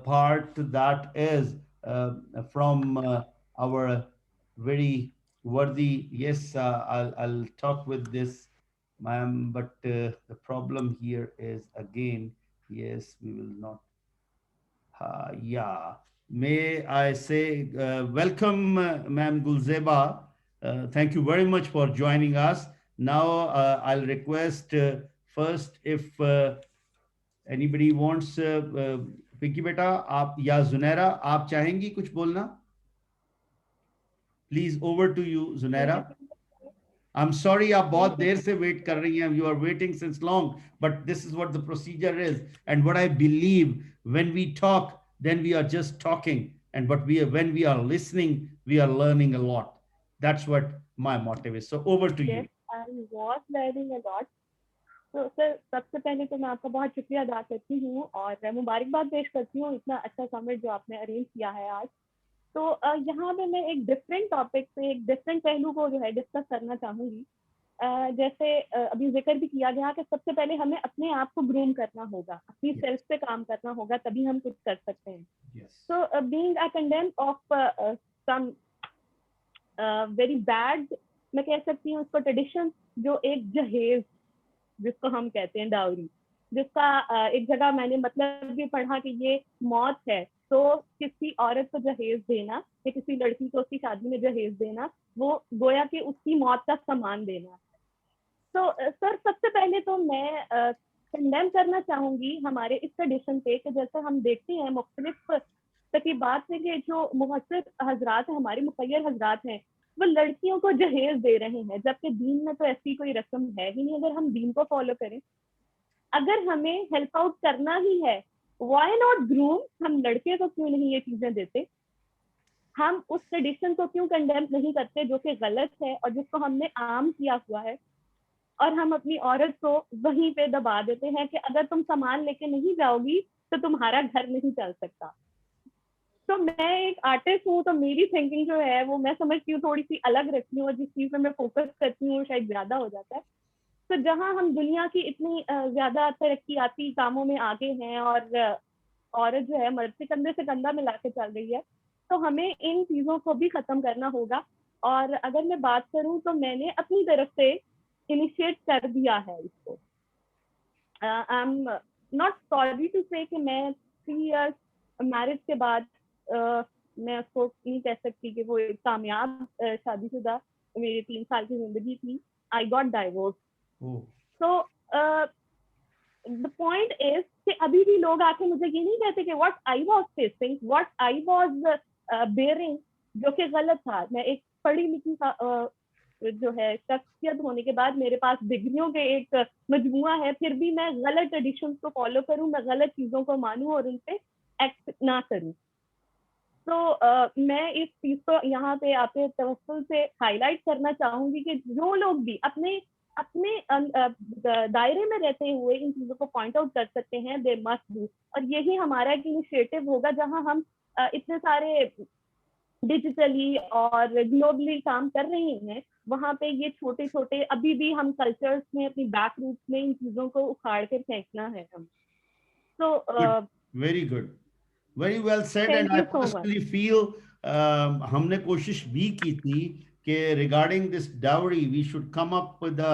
S2: part that is from our very worthy. Yes, I'll talk with this, ma'am. But the problem here is again, yes, we will not. Yeah. May I say welcome, ma'am Gulzeba. Thank you very much for joining us. Now I'll request first if anybody wants Pinky बेटा आप या जुनैरा आप चाहेंगी कुछ बोलना? Please, over to you, Zunaira. I'm sorry आप बहुत देर से wait कर रही हैं. You are waiting since long, but this is what the procedure is. And what I believe, when we talk, then we are just talking. And when we are listening, we are learning a lot. That's what my motive is. So over to you.
S11: Yes, I was learning a lot. तो sir सबसे पहले तो मैं आपका बहुत शुक्रिया अदा करती हूँ और मुबारकबाद पेश करती हूँ इतना अच्छा समिट जो आपने अरेंज किया है आज. तो यहाँ पे मैं एक डिफरेंट टॉपिक पे एक डिफरेंट पहलू को जो है डिस्कस करना चाहूँगी. जैसे अभी जिक्र भी किया गया कि सबसे पहले हमें अपने आप को ग्रूम करना होगा, अपनी सेल्फ पे काम करना होगा, तभी हम कुछ कर सकते हैं. तो being a condemn of some very bad, मैं कह सकती हूँ उसको ट्रेडिशन, जो एक जहेज जिसको हम कहते हैं डाउरी, जिसका एक जगह मैंने मतलब भी पढ़ा कि ये मौत है. तो किसी औरत को जहेज देना या किसी लड़की को उसकी शादी में जहेज देना, वो गोया कि उसकी मौत का सामान देना. तो सर सबसे पहले तो मैं कंडेम करना चाहूंगी हमारे इस ट्रेडिशन पे कि जैसे हम देखते हैं मुख्तलिफ तकीबात से कि जो मुहस्सिर हजरात हैं, हमारे मुखय्यर हजरात हैं, वो लड़कियों को जहेज दे रहे हैं, जबकि दीन में तो ऐसी कोई रस्म है ही नहीं. अगर हम दीन को फॉलो करें, अगर हमें हेल्प आउट करना ही है, व्हाई नॉट ग्रूम? हम लड़के को क्यों नहीं ये चीजें देते? हम उस ट्रेडिशन को क्यों कंडेम नहीं करते जो कि गलत है और जिसको हमने आम किया हुआ है, और हम अपनी औरत को वहीं पे दबा देते हैं कि अगर तुम सामान लेके नहीं जाओगी तो तुम्हारा घर नहीं चल सकता. तो मैं एक आर्टिस्ट हूँ, तो मेरी थिंकिंग जो है वो मैं समझती हूँ थोड़ी सी अलग रखती हूँ, और जिस चीज पे मैं फोकस करती हूँ शायद ज्यादा हो जाता है. तो जहाँ हम दुनिया की इतनी ज्यादा तरक्याती कामों में आगे हैं और औरत जो है मर्द से कंधा मिला के चल रही है, तो हमें इन चीजों को भी खत्म करना होगा. और अगर मैं बात करूँ तो मैंने अपनी तरफ से इनिशिएट कर दिया है इसको. I am not sorry to say कि मैं 3 इयर्स मैरिज के बाद मैं उसको नहीं कह सकती कि वो एक कामयाब शादीशुदा मेरी 3 साल की जिंदगी थी. I got divorce. तो द पॉइंट इज कि अभी भी लोग आके मुझे ये नहीं कहते कि what I was facing, what I was bearing, जो कि गलत था. मैं एक पढ़ी लिखी जो है शख्सियत होने के बाद मेरे पास डिग्रियों के एक मजमुआ है, फिर भी मैं गलत ट्रेडिशंस को फॉलो करूं, मैं गलत चीजों को मानूं और उन पे एक्ट ना करूं. तो मैं इस चीज को यहाँ पे आपके तवज्जो से हाईलाइट करना चाहूंगी कि जो लोग भी अपने दायरे में रहते हुए इन चीजों को पॉइंट आउट कर सकते हैं, दे मस्ट डू. और यही हमारा एक इनिशिएटिव होगा जहां हम इतने सारे डिजिटली और ग्लोबली काम कर रहे हैं, वहां पे ये छोटे छोटे अभी भी हम कल्चर्स में अपनी बैक रूट्स में इन चीजों को उखाड़ कर फेंकना है हम. तो
S2: very good, very well said. And I personally feel हमने कोशिश भी की थी कि regarding this dowry we should come up with a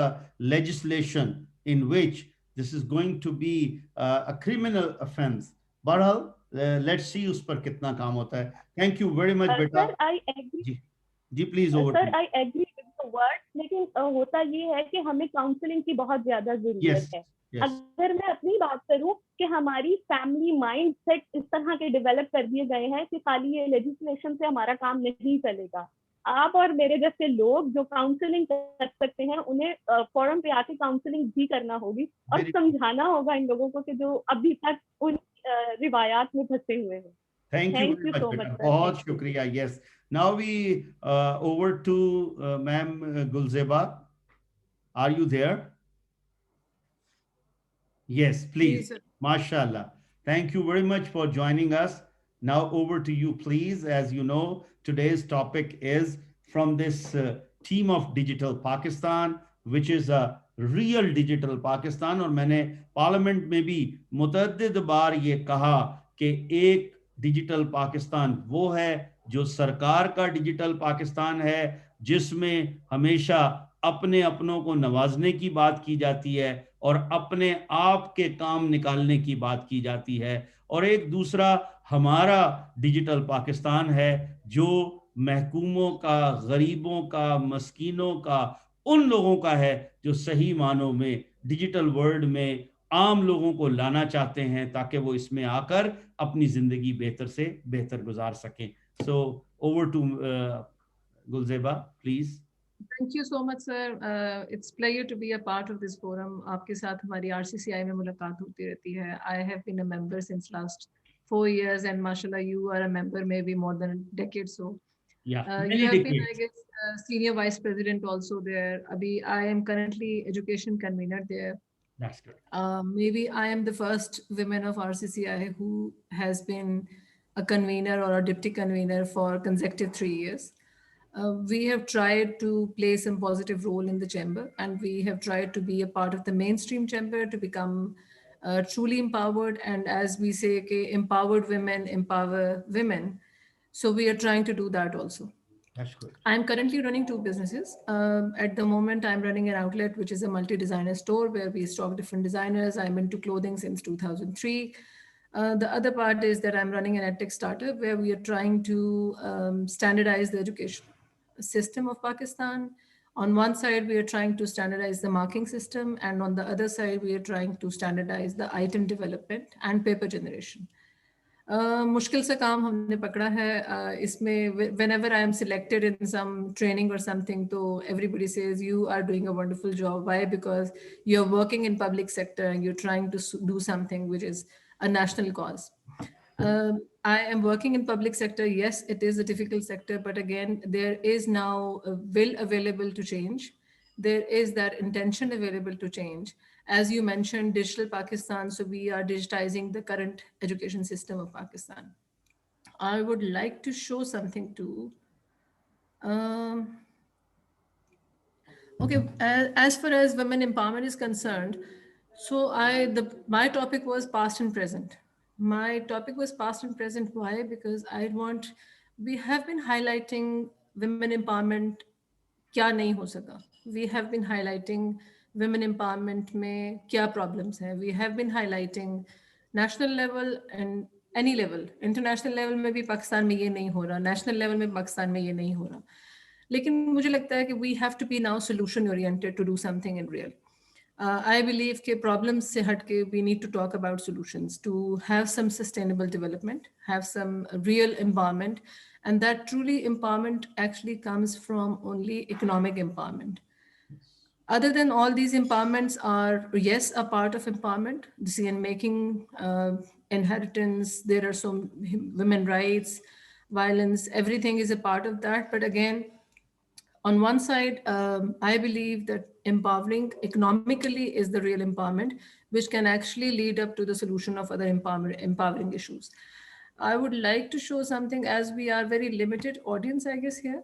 S2: legislation in which this is going to be a criminal offense. बहरहाल let's see उस पर कितना काम होता है. Thank you very much बेटा.
S11: Sir, I agree.
S2: Ji please over.
S11: Sir, I agree with the word, लेकिन होता ये है कि हमें काउंसलिंग की बहुत ज्यादा जरूरत है. अगर मैं अपनी बात करूं कि हमारी फैमिली माइंड सेट इस तरह के डेवलप कर दिए गए हैं कि खाली ये लेजिस्लेशन से हमारा काम नहीं चलेगा. आप और मेरे जैसे लोग जो काउंसलिंग कर सकते हैं, उन्हें फोरम पे आके काउंसलिंग भी करना होगी और समझाना होगा इन लोगों को कि जो अभी तक उन रिवायात में फंसे हुए हैं.
S2: Thank you so much. बहुत शुक्रिया. Yes. Now we over to Ma'am Gulzeba. Are you there? Yes, please. Mashallah. Thank you very much for joining us. Now over to you, please. As you know, today's topic is from this team of Digital Pakistan, which is a real Digital Pakistan. और मैंने parliament में भी मुतअद्दिद बार ये कहा कि एक digital Pakistan वो है जो सरकार का डिजिटल पाकिस्तान है, जिसमें हमेशा अपने अपनों को नवाजने की बात की जाती है और अपने आप के काम निकालने की बात की जाती है, और एक दूसरा हमारा डिजिटल पाकिस्तान है जो महकूमों का, गरीबों का, मस्कीनों का, उन लोगों का है जो सही मानों में डिजिटल वर्ल्ड में आम लोगों को लाना चाहते हैं ताकि वो इसमें आकर अपनी जिंदगी बेहतर से बेहतर गुजार सकें. So over to Gulzeba, please.
S5: Thank you so much, sir. It's pleasure to be a part of this forum. आपके साथ हमारी RCCI में मुलाकात होती रहती है. I have been a member since last 4 years, and mashallah, you are a member maybe more than a decade. So,
S2: Yeah,
S5: you
S2: many
S5: have been, I
S2: decades.
S5: guess, senior vice president also there. Abhi, I am currently education convener there.
S2: That's good.
S5: Maybe I am the first woman of RCCI who has been a convener or a deputy convener for consecutive 3 years. We have tried to play some positive role in the chamber, and we have tried to be a part of the mainstream chamber to become truly empowered. And as we say, okay, empowered women empower women. So we are trying to do that also.
S2: That's good.
S5: I'm currently running 2 businesses. At the moment, I'm running an outlet, which is a multi-designer store where we stock different designers. I'm into clothing since 2003. The other part is that I'm running an edtech startup where we are trying to standardize the education system of Pakistan. On one side, we are trying to standardize the marking system, and on the other side, we are trying to standardize the item development and paper generation. मुश्किल से काम हमने पकड़ा है. इसमें whenever I am selected in some training or something, तो everybody says you are doing a wonderful job. Why? Because you're working in public sector and you're trying to do something which is a national cause. I am working in public sector. Yes, it is a difficult sector, but again, there is now a will available to change. There is that intention available to change. As you mentioned, Digital Pakistan, so we are digitizing the current education system of Pakistan. I would like to show something too. Okay, as far as women empowerment is concerned, so my topic was past and present. My topic was past and present. Why? Because we have been highlighting women empowerment क्या नहीं हो सका. We have been highlighting women empowerment में क्या problems हैं. We have been highlighting national level and any level. International level में भी पाकिस्तान में ये नहीं हो रहा. National level में पाकिस्तान में ये नहीं हो रहा. लेकिन मुझे लगता है कि we have to be now solution oriented to do something in real. I believe कि problems से हट के we need to talk about solutions to have some sustainable development, have some real empowerment, and that truly empowerment actually comes from only economic empowerment. Other than all these empowerments are, yes, a part of empowerment, decision making, inheritance, there are some women rights, violence, everything is a part of that. But again, on one side, I believe that empowering economically is the real empowerment, which can actually lead up to the solution of other empowering issues. I would like to show something as we are very limited audience, I guess, here.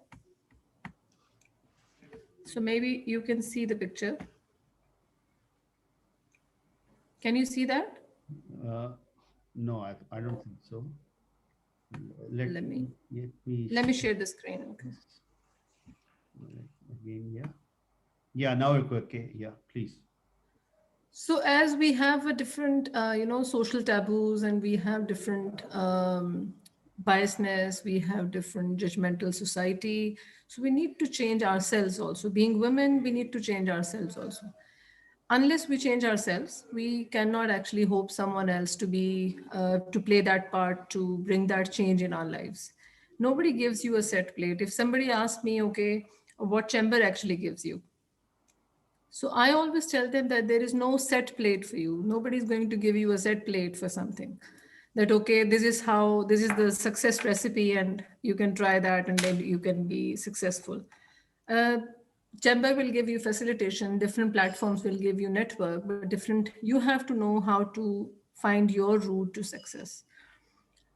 S5: So maybe you can see the picture. Can you see that?
S2: No, I don't think so. Let
S5: me share the screen. Okay.
S2: Again, yeah. Yeah, now it's okay. Yeah, please.
S5: So as we have a different, social taboos, and we have different biasness, we have different judgmental society. So we need to change ourselves also. Being women, we need to change ourselves also. Unless we change ourselves, we cannot actually hope someone else to play that part, to bring that change in our lives. Nobody gives you a set plate. If somebody asks me, okay, what chamber actually gives you? So I always tell them that there is no set plate for you. Nobody's going to give you a set plate for something. That, okay, this is the success recipe and you can try that and then you can be successful. Chamber will give you facilitation, different platforms will give you network, but you have to know how to find your route to success.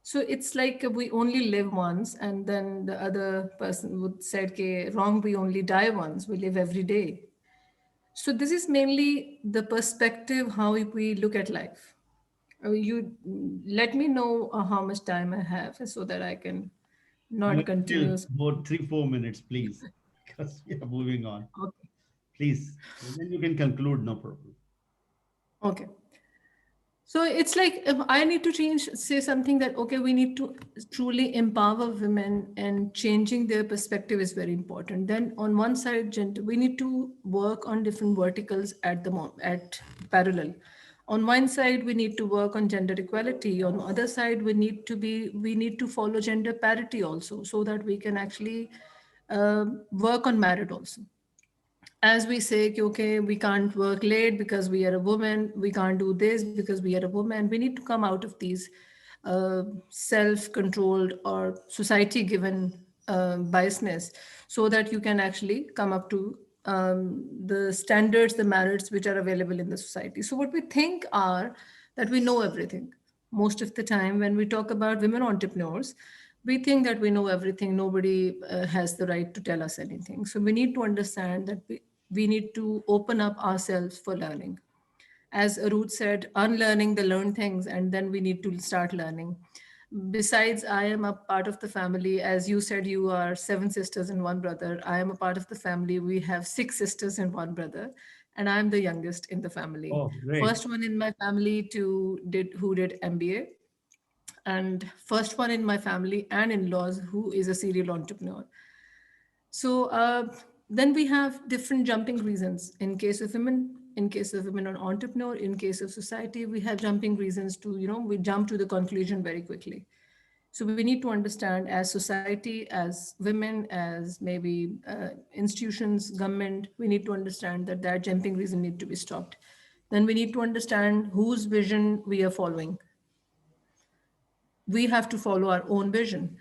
S5: So it's like we only live once, and then the other person would say, okay, wrong, we only die once, we live every day. So this is mainly the perspective how we look at life. You let me know how much time I have so that I can not continue.
S2: About 3-4 minutes, please. because we are moving on.
S12: Okay.
S2: Please, and then you can conclude, no problem.
S12: Okay. So it's like if I need to say something that, okay, we need to truly empower women and changing their perspective is very important. Then on one side, gender, we need to work on different verticals at the moment, at parallel. On one side, we need to work on gender equality. On the other side, we need to follow gender parity also, so that we can actually work on merit also. As we say, okay, we can't work late because we are a woman, we can't do this because we are a woman. We need to come out of these self-controlled or society-given biasness, so that you can actually come up to the standards, the merits which are available in the society. So what we think are that we know everything. Most of the time when we talk about women entrepreneurs, we think that we know everything. Nobody has the right to tell us anything. So we need to understand that we need to open up ourselves for learning. As Arut said, unlearning the learned things, and then we need to start learning. Besides, I am a part of the family. As you said, you are 7 sisters and 1 brother. I am a part of the family. We have 6 sisters and 1 brother, and I'm the youngest in the family.
S2: Oh, great.
S12: First one in my family who did MBA, and first one in my family and in-laws who is a serial entrepreneur. So then we have different jumping reasons. In case of women, in case of women or entrepreneur, in case of society, we have jumping reasons to, we jump to the conclusion very quickly. So we need to understand as society, as women, as maybe institutions, government, we need to understand that jumping reason need to be stopped. Then we need to understand whose vision we are following. We have to follow our own vision.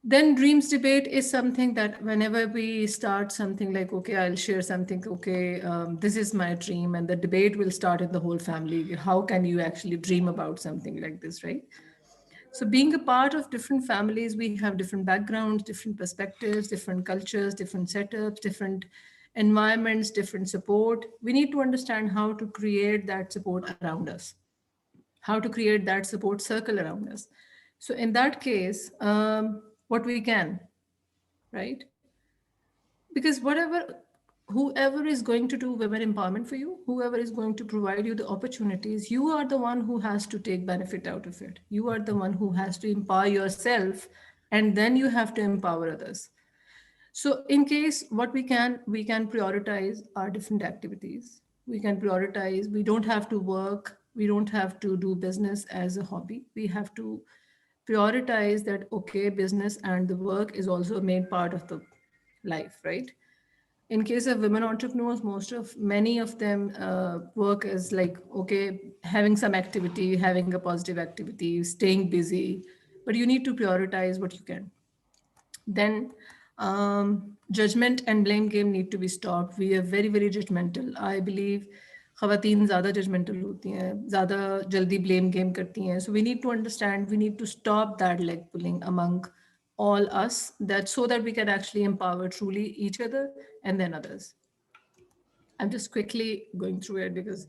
S12: Then dreams debate is something that whenever we start something like, okay, I'll share something, okay, this is my dream, and the debate will start in the whole family. How can you actually dream about something like this, right? So being a part of different families, we have different backgrounds, different perspectives, different cultures, different setups, different environments, different support. We need to understand how to create that support around us, how to create that support circle around us. So in that case, what we can, right? Because whoever is going to do women empowerment for you, whoever is going to provide you the opportunities, you are the one who has to take benefit out of it. You are the one who has to empower yourself, and then you have to empower others. So in case what we can prioritize our different activities. We can prioritize, we don't have to work, we don't have to do business as a hobby. We have to prioritize that, okay, business and the work is also a main part of the life, right? In case of women entrepreneurs, many of them work as like, okay, having some activity, having a positive activity, staying busy, but you need to prioritize what you can. Then judgment and blame game need to be stopped. We are very, very judgmental. I believe खवातीन ज़्यादा judgmental होती हैं, ज़्यादा जल्दी blame game करती हैं. So we need to understand, we need to stop that leg pulling among all us, that so that we can actually empower truly each other and then others. I'm just quickly going through it because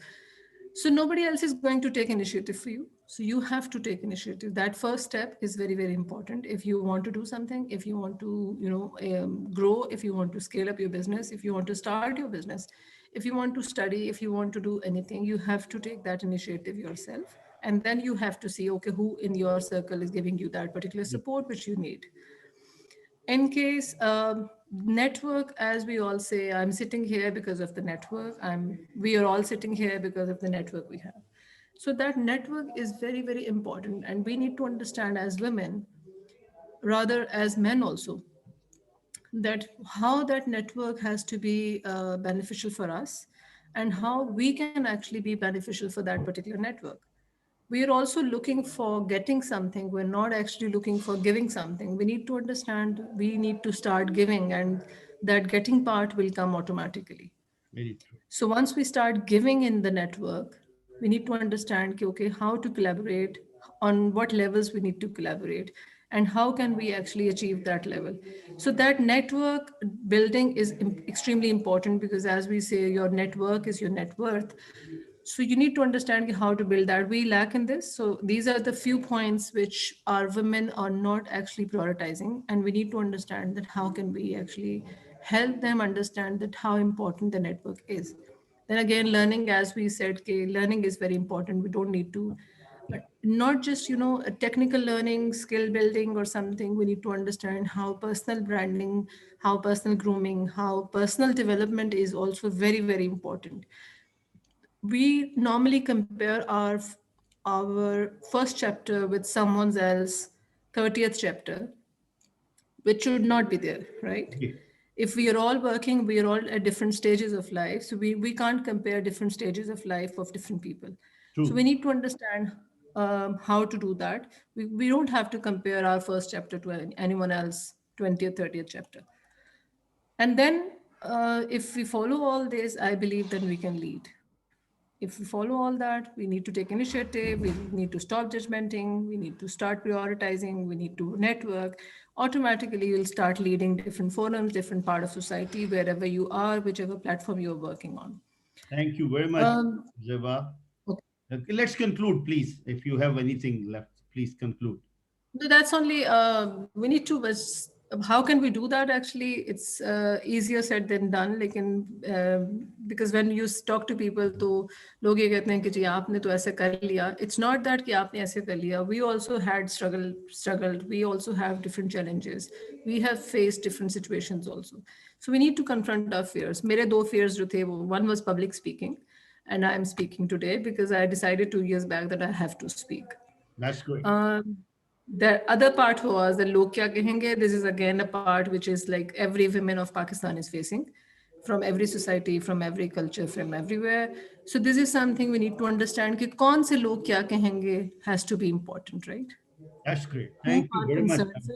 S12: so nobody else is going to take initiative for you. So you have to take initiative. That first step is very, very important. If you want to do something, if you want to, grow, if you want to scale up your business, if you want to start your business, if you want to study, if you want to do anything, you have to take that initiative yourself. And then you have to see, okay, who in your circle is giving you that particular support which you need. In case network, as we all say, I'm sitting here because of the network. We are all sitting here because of the network we have. So that network is very, very important. And we need to understand as women, rather as men also, that how that network has to be beneficial for us and how we can actually be beneficial for that particular network. We are also looking for getting something. We're not actually looking for giving something. We need to understand, we need to start giving, and that getting part will come automatically.
S2: Very true.
S12: So once we start giving in the network, we need to understand, okay, how to collaborate, on what levels we need to collaborate, and how can we actually achieve that level. So that network building is extremely important, because as we say, your network is your net worth. So you need to understand how to build that. We lack in this. So these are the few points which our women are not actually prioritizing. And we need to understand that how can we actually help them understand that how important the network is. Then again, learning, as we said, learning is very important. We don't need to, not just, a technical learning, skill building or something. We need to understand how personal branding, how personal grooming, how personal development is also very, very important. We normally compare our first chapter with someone else 30th chapter, which should not be there, right?
S2: Yeah.
S12: If we are all working, we are all at different stages of life, so we can't compare different stages of life of different people. So we
S2: True.
S12: need to understand how to do that. We don't have to compare our first chapter to anyone else 20th 30th chapter. And then if we follow all this, I believe then we can lead. If we follow all that, we need to take initiative, we need to stop judgmenting, we need to start prioritizing, we need to network. Automatically, you'll start leading different forums, different part of society, wherever you are, whichever platform you're working on.
S2: Thank you very much,
S12: Um,
S2: Zeba.
S12: okay.
S2: Okay, let's conclude, please. If you have anything left, please conclude.
S12: No, that's only, we need to, how can we do that? Actually, it's easier said than done. Like because when you talk to people, तो लोग ये कहते हैं कि जी आपने तो ऐसे कर लिया. It's not that कि आपने ऐसे कर लिया. We also had struggled. We also have different challenges. We have faced different situations also. So we need to confront our fears. मेरे दो fears जो थे, one was public speaking, and I am speaking today because I decided 2 years back that I have to speak.
S2: That's great.
S12: The other part was the log kya kahenge. This is again a part which is like every woman of Pakistan is facing, from every society, from every culture, from everywhere. So this is something we need to understand कि कौन से लोग क्या कहेंगे has to be important, right?
S2: That's great.
S12: Who
S2: Thank you
S12: are
S2: very much.
S12: concerned. So,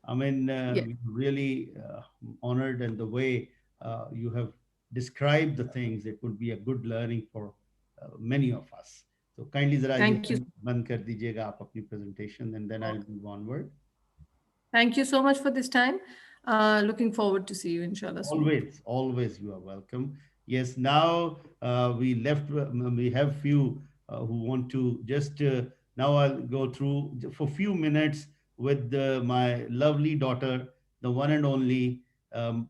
S2: I mean,
S12: yeah.
S2: really honored, and the way you have described the things, it would be a good learning for many of us. So kindly, zara
S12: Thank you.
S2: band kar dijiyega aap apni presentation, and then I'll move onward.
S12: Thank you so much for this time. Looking forward to see you, inshallah, soon.
S2: Always, you are welcome. Yes, now we have few who want to just, now I'll go through for few minutes with my lovely daughter, the one and only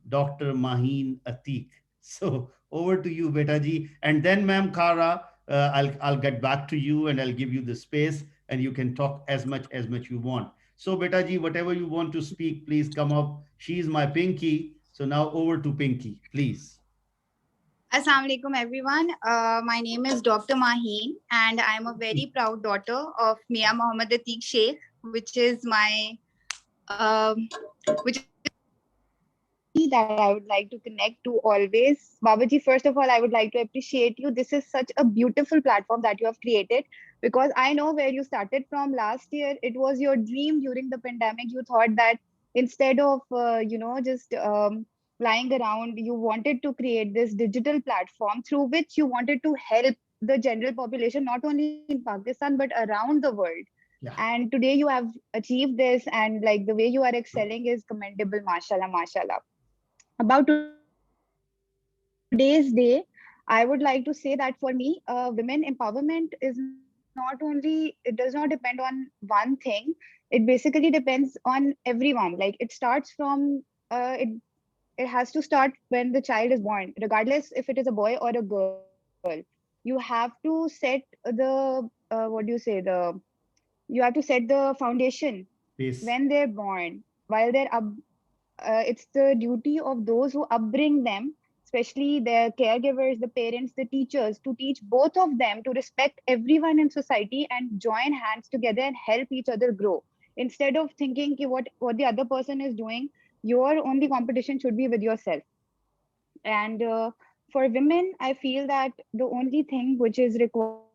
S2: Dr. Mian Ateeq. So over to you, Beta ji. And then Ma'am Cora, I'll get back to you and I'll give you the space and you can talk as much you want. So Beta ji, whatever you want to speak, please come up. She is my Pinky. So now over to Pinky, please.
S13: Assalamu alaikum everyone. My name is Dr. Maheen and I am a very proud daughter of Mian Ateeq Sheikh, which is my that I would like to connect to always. Babaji, first of all, I would like to appreciate you. This is such a beautiful platform that you have created, because I know where you started from last year. It was your dream during the pandemic. You thought that instead of, just lying around, you wanted to create this digital platform through which you wanted to help the general population, not only in Pakistan, but around the world. Yeah. And today you have achieved this, and like the way you are excelling is commendable. Mashallah, mashallah. About today's day, I would like to say that for me, women empowerment is not only, it does not depend on one thing. It basically depends on everyone. Like it starts from, it has to start when the child is born, regardless if it is a boy or a girl. You have to set the, you have to set the foundation when they're born, while they're up. It's the duty of those who upbring them, especially their caregivers, the parents, the teachers, to teach both of them to respect everyone in society and join hands together and help each other grow. Instead of thinking what the other person is doing, your only competition should be with yourself. And for women, I feel that the only thing which is required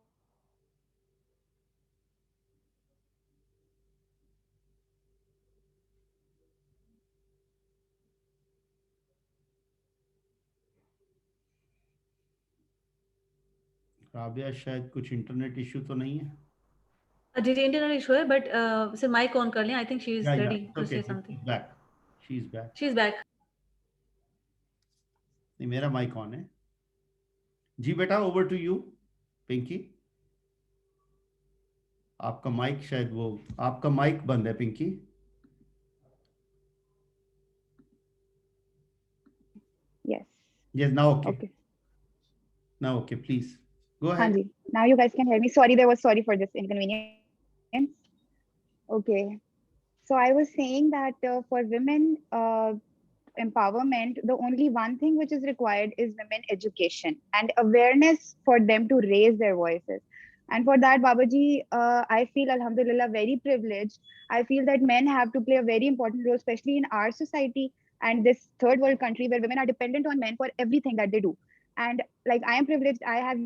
S2: Rabia, शायद कुछ internet issue तो नहीं है?
S3: Did internet issue है, but sir mic on कर लें. I think she is ready to say something.
S2: She's back.
S3: She's back.
S2: नहीं, मेरा माइक ऑन है. जी बेटा, ओवर टू यू पिंकी. आपका माइक शायद आपका माइक बंद है Pinky. Yes, now okay.
S13: Okay.
S2: Now okay, please. Go ahead.
S13: Hanji. Now you guys can hear me. Sorry for this inconvenience. Okay. So I was saying that for women empowerment, the only one thing which is required is women education and awareness for them to raise their voices. And for that, Babaji, I feel Alhamdulillah very privileged. I feel that men have to play a very important role, especially in our society and this third world country where women are dependent on men for everything that they do. And like I am privileged, I have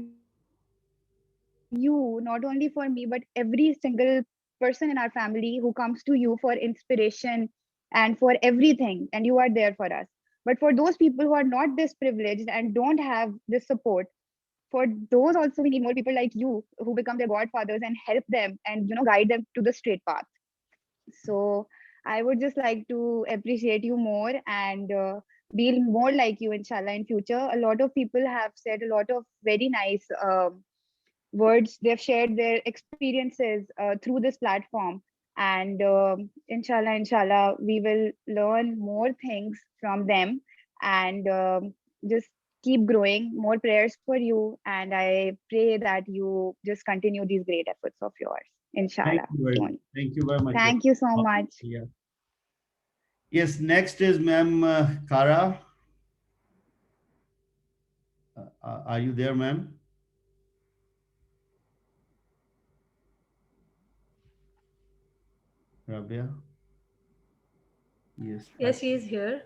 S13: you, not only for me, but every single person in our family who comes to you for inspiration and for everything, and you are there for us. But for those people who are not this privileged and don't have this support, for those also we need more people like you who become their godfathers and help them and guide them to the straight path. So I would just like to appreciate you more and be more like you, inshallah, in future. A lot of people have said a lot of very nice words. They've shared their experiences through this platform, and inshallah we will learn more things from them, and just keep growing. More prayers for you, and I pray that you just continue these great efforts of yours, inshallah.
S2: Thank you very much.
S13: Thank you so much.
S2: Yeah. Yes, next is Ma'am Cora. Are you there, ma'am? Rabia? Yes.
S3: Yes, she is here.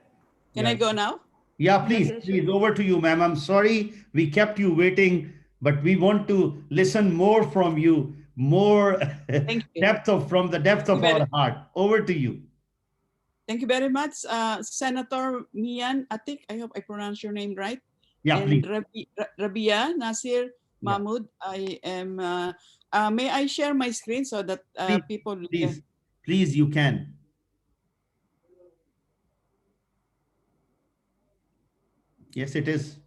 S14: Can I go now?
S2: Yeah, please,
S3: yes,
S2: please,
S3: sure.
S2: over to you, ma'am. I'm sorry we kept you waiting, but we want to listen more from you, more
S14: Thank you.
S2: from the depth of our heart. Over to you.
S14: Thank you very much, Senator Mian Ateeq. I hope I pronounced your name right.
S2: Yeah,
S14: and
S2: please.
S14: Rabia Nasir Mahmood. I am. May I share my screen so that people?
S2: Please, you can. Yes, it is.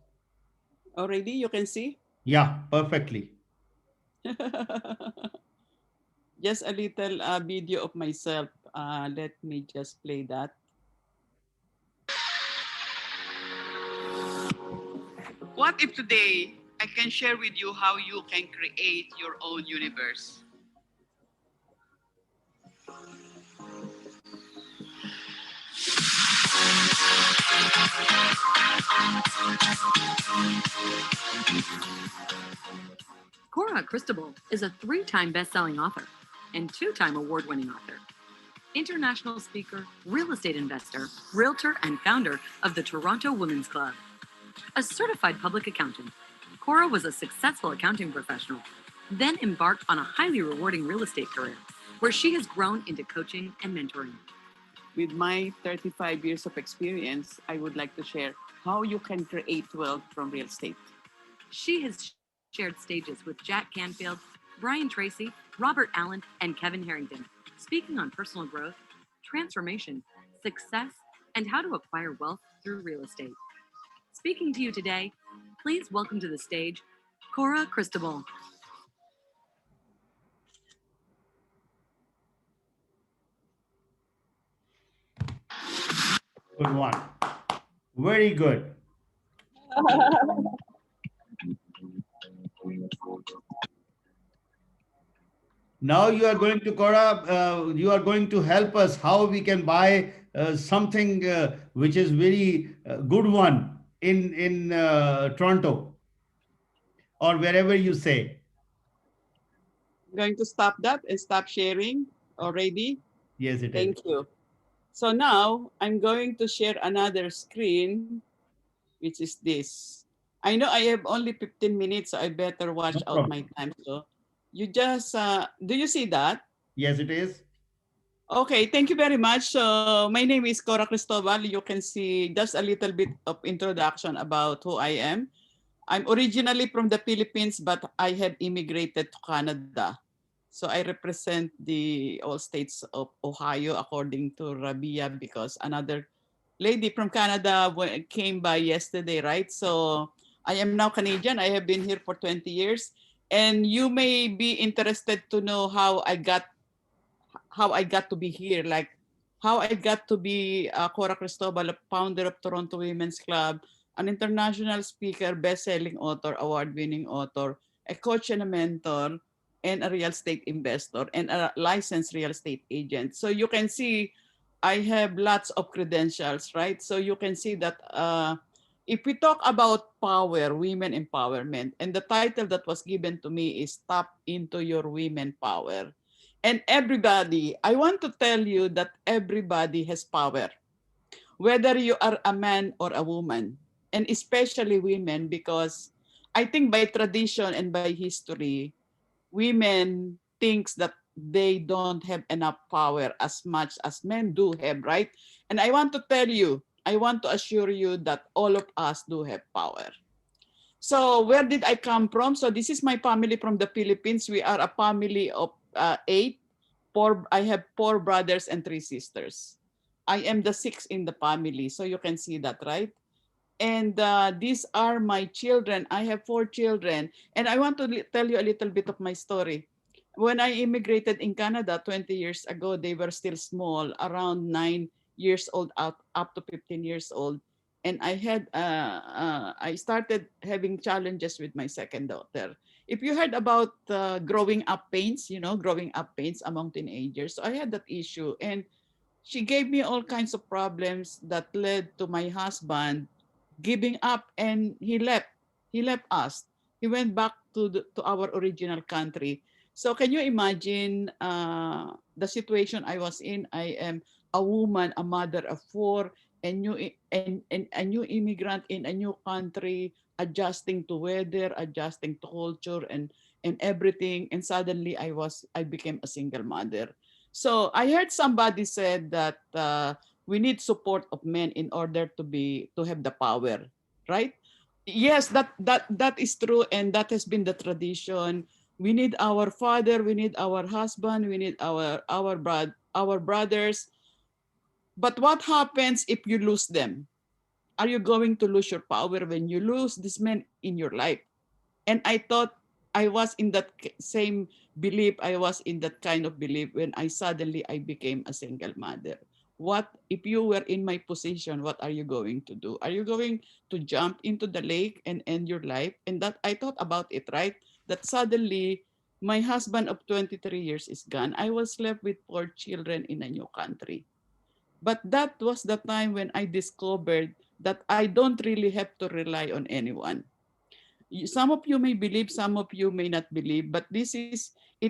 S14: Already, you can see.
S2: Yeah, perfectly.
S14: Just a little video of myself. Let me just play that. What if today I can share with you how you can create your own universe?
S15: Cora Cristobal is a 3-time best-selling author and 2-time award-winning author, international speaker, real estate investor, realtor, and founder of the Toronto Women's Club. A certified public accountant, Cora was a successful accounting professional, then embarked on a highly rewarding real estate career, where she has grown into coaching and mentoring.
S14: With my 35 years of experience, I would like to share how you can create wealth from real estate.
S15: She has shared stages with Jack Canfield, Brian Tracy, Robert Allen, and Kevin Harrington, speaking on personal growth, transformation, success, and how to acquire wealth through real estate. Speaking to you today, please welcome to the stage, Cora Cristobal.
S2: Good one. Very good. Now you are going to, Cora, you are going to help us how we can buy something which is very good one in Toronto or wherever you say.
S14: I'm going to stop that and stop sharing already.
S2: Yes, it is.
S14: Thank you. So now I'm going to share another screen, which is this. I know I have only 15 minutes, so I better watch out my time. So you just, do you see that?
S2: Yes, it is.
S14: Okay, thank you very much. So my name is Cora Cristobal. You can see just a little bit of introduction about who I am. I'm originally from the Philippines, but I have immigrated to Canada. So I represent the all states of Ohio, according to Rabia, because another lady from Canada came by yesterday, right? So I am now Canadian. I have been here for 20 years. And you may be interested to know how I got to be here, like how I got to be Cora Cristobal, a founder of Toronto Women's Club. an international speaker, best-selling author, award-winning author, a coach and a mentor, and a real estate investor, and a licensed real estate agent. So you can see I have lots of credentials, right? So you can see that if we talk about power, women empowerment, and the title that was given to me is Tap into Your Women Power. And everybody, I want to tell you that everybody has power, whether you are a man or a woman, and especially women, because I think by tradition and by history, women thinks that they don't have enough power as much as men do have, right? And I want to tell you, I want to assure you that all of us do have power. So where did I come from? So this is my family from the Philippines. We are a family of 8. I have 4 brothers and 3 sisters. I am the 6th in the family. So you can see that, right? And these are my children. I have 4 children. And I want to tell you a little bit of my story. When I immigrated in Canada 20 years ago, they were still small, around 9 years old, up to 15 years old. And I started having challenges with my second daughter. If you heard about growing up pains, growing up pains among teenagers, so I had that issue. And she gave me all kinds of problems that led to my husband giving up, and he left. He left us. He went back to our original country. So can you imagine the situation I was in? I am a woman, a mother of 4, and a new immigrant in a new country, adjusting to weather, adjusting to culture, and everything. And suddenly I became a single mother. So I heard somebody said that we need support of men in order to have the power, right? Yes, that is true, and that has been the tradition. We need our father, we need our husband, we need our brothers. But what happens if you lose them? Are you going to lose your power when you lose this man in your life? And I thought I was in that same belief. I was in that kind of belief when I became a single mother. What if you were in my position? What are you going to do? Are you going to jump into the lake and end your life? And that I thought about it, right? That suddenly my husband of 23 years is gone. I was left with 4 children in a new country. But that was the time when I discovered that I don't really have to rely on anyone. Some of you may believe, some of you may not believe, but it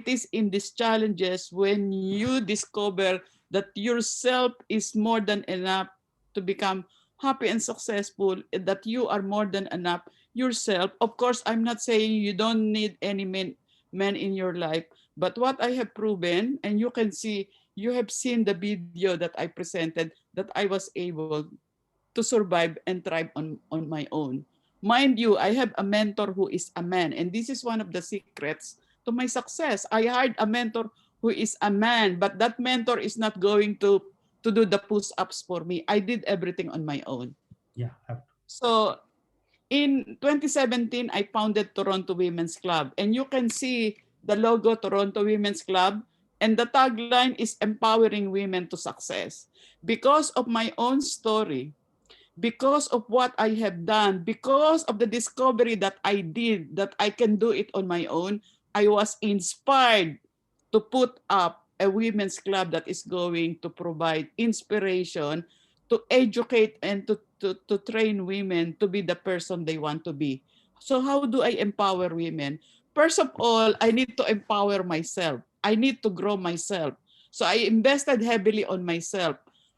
S14: is in these challenges when you discover that yourself is more than enough to become happy and successful, that you are more than enough yourself. Of course, I'm not saying you don't need any man in your life, but what I have proven, and you can see, you have seen the video that I presented, that I was able to survive and thrive on my own. Mind you, I have a mentor who is a man, and this is one of the secrets to my success. I hired a mentor who is a man, but that mentor is not going to do the push-ups for me. I did everything on my own.
S2: Yeah.
S14: So in 2017, I founded Toronto Women's Club, and you can see the logo Toronto Women's Club, and the tagline is empowering women to success. Because of my own story, because of what I have done, because of the discovery that I did, that I can do it on my own, I was inspired to put up a women's club that is going to provide inspiration, to educate, and to train women to be the person they want to be. So how do I empower women? First of all, I need to empower myself. I need to grow myself. So I invested heavily on myself.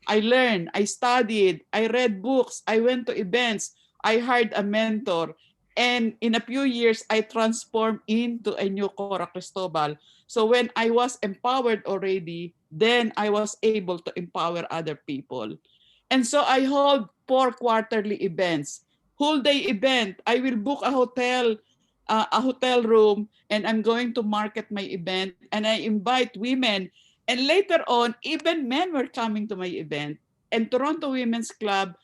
S14: I learned, I studied, I read books, I went to events, I hired a mentor, and in a few years, I transformed into a new Cora Cristobal. So when I was empowered already, then I was able to empower other people. And so I hold 4 quarterly events. Whole day event, I will book a hotel room, and I'm going to market my event, and I invite women. And later on, even men were coming to my event. And Toronto Women's Club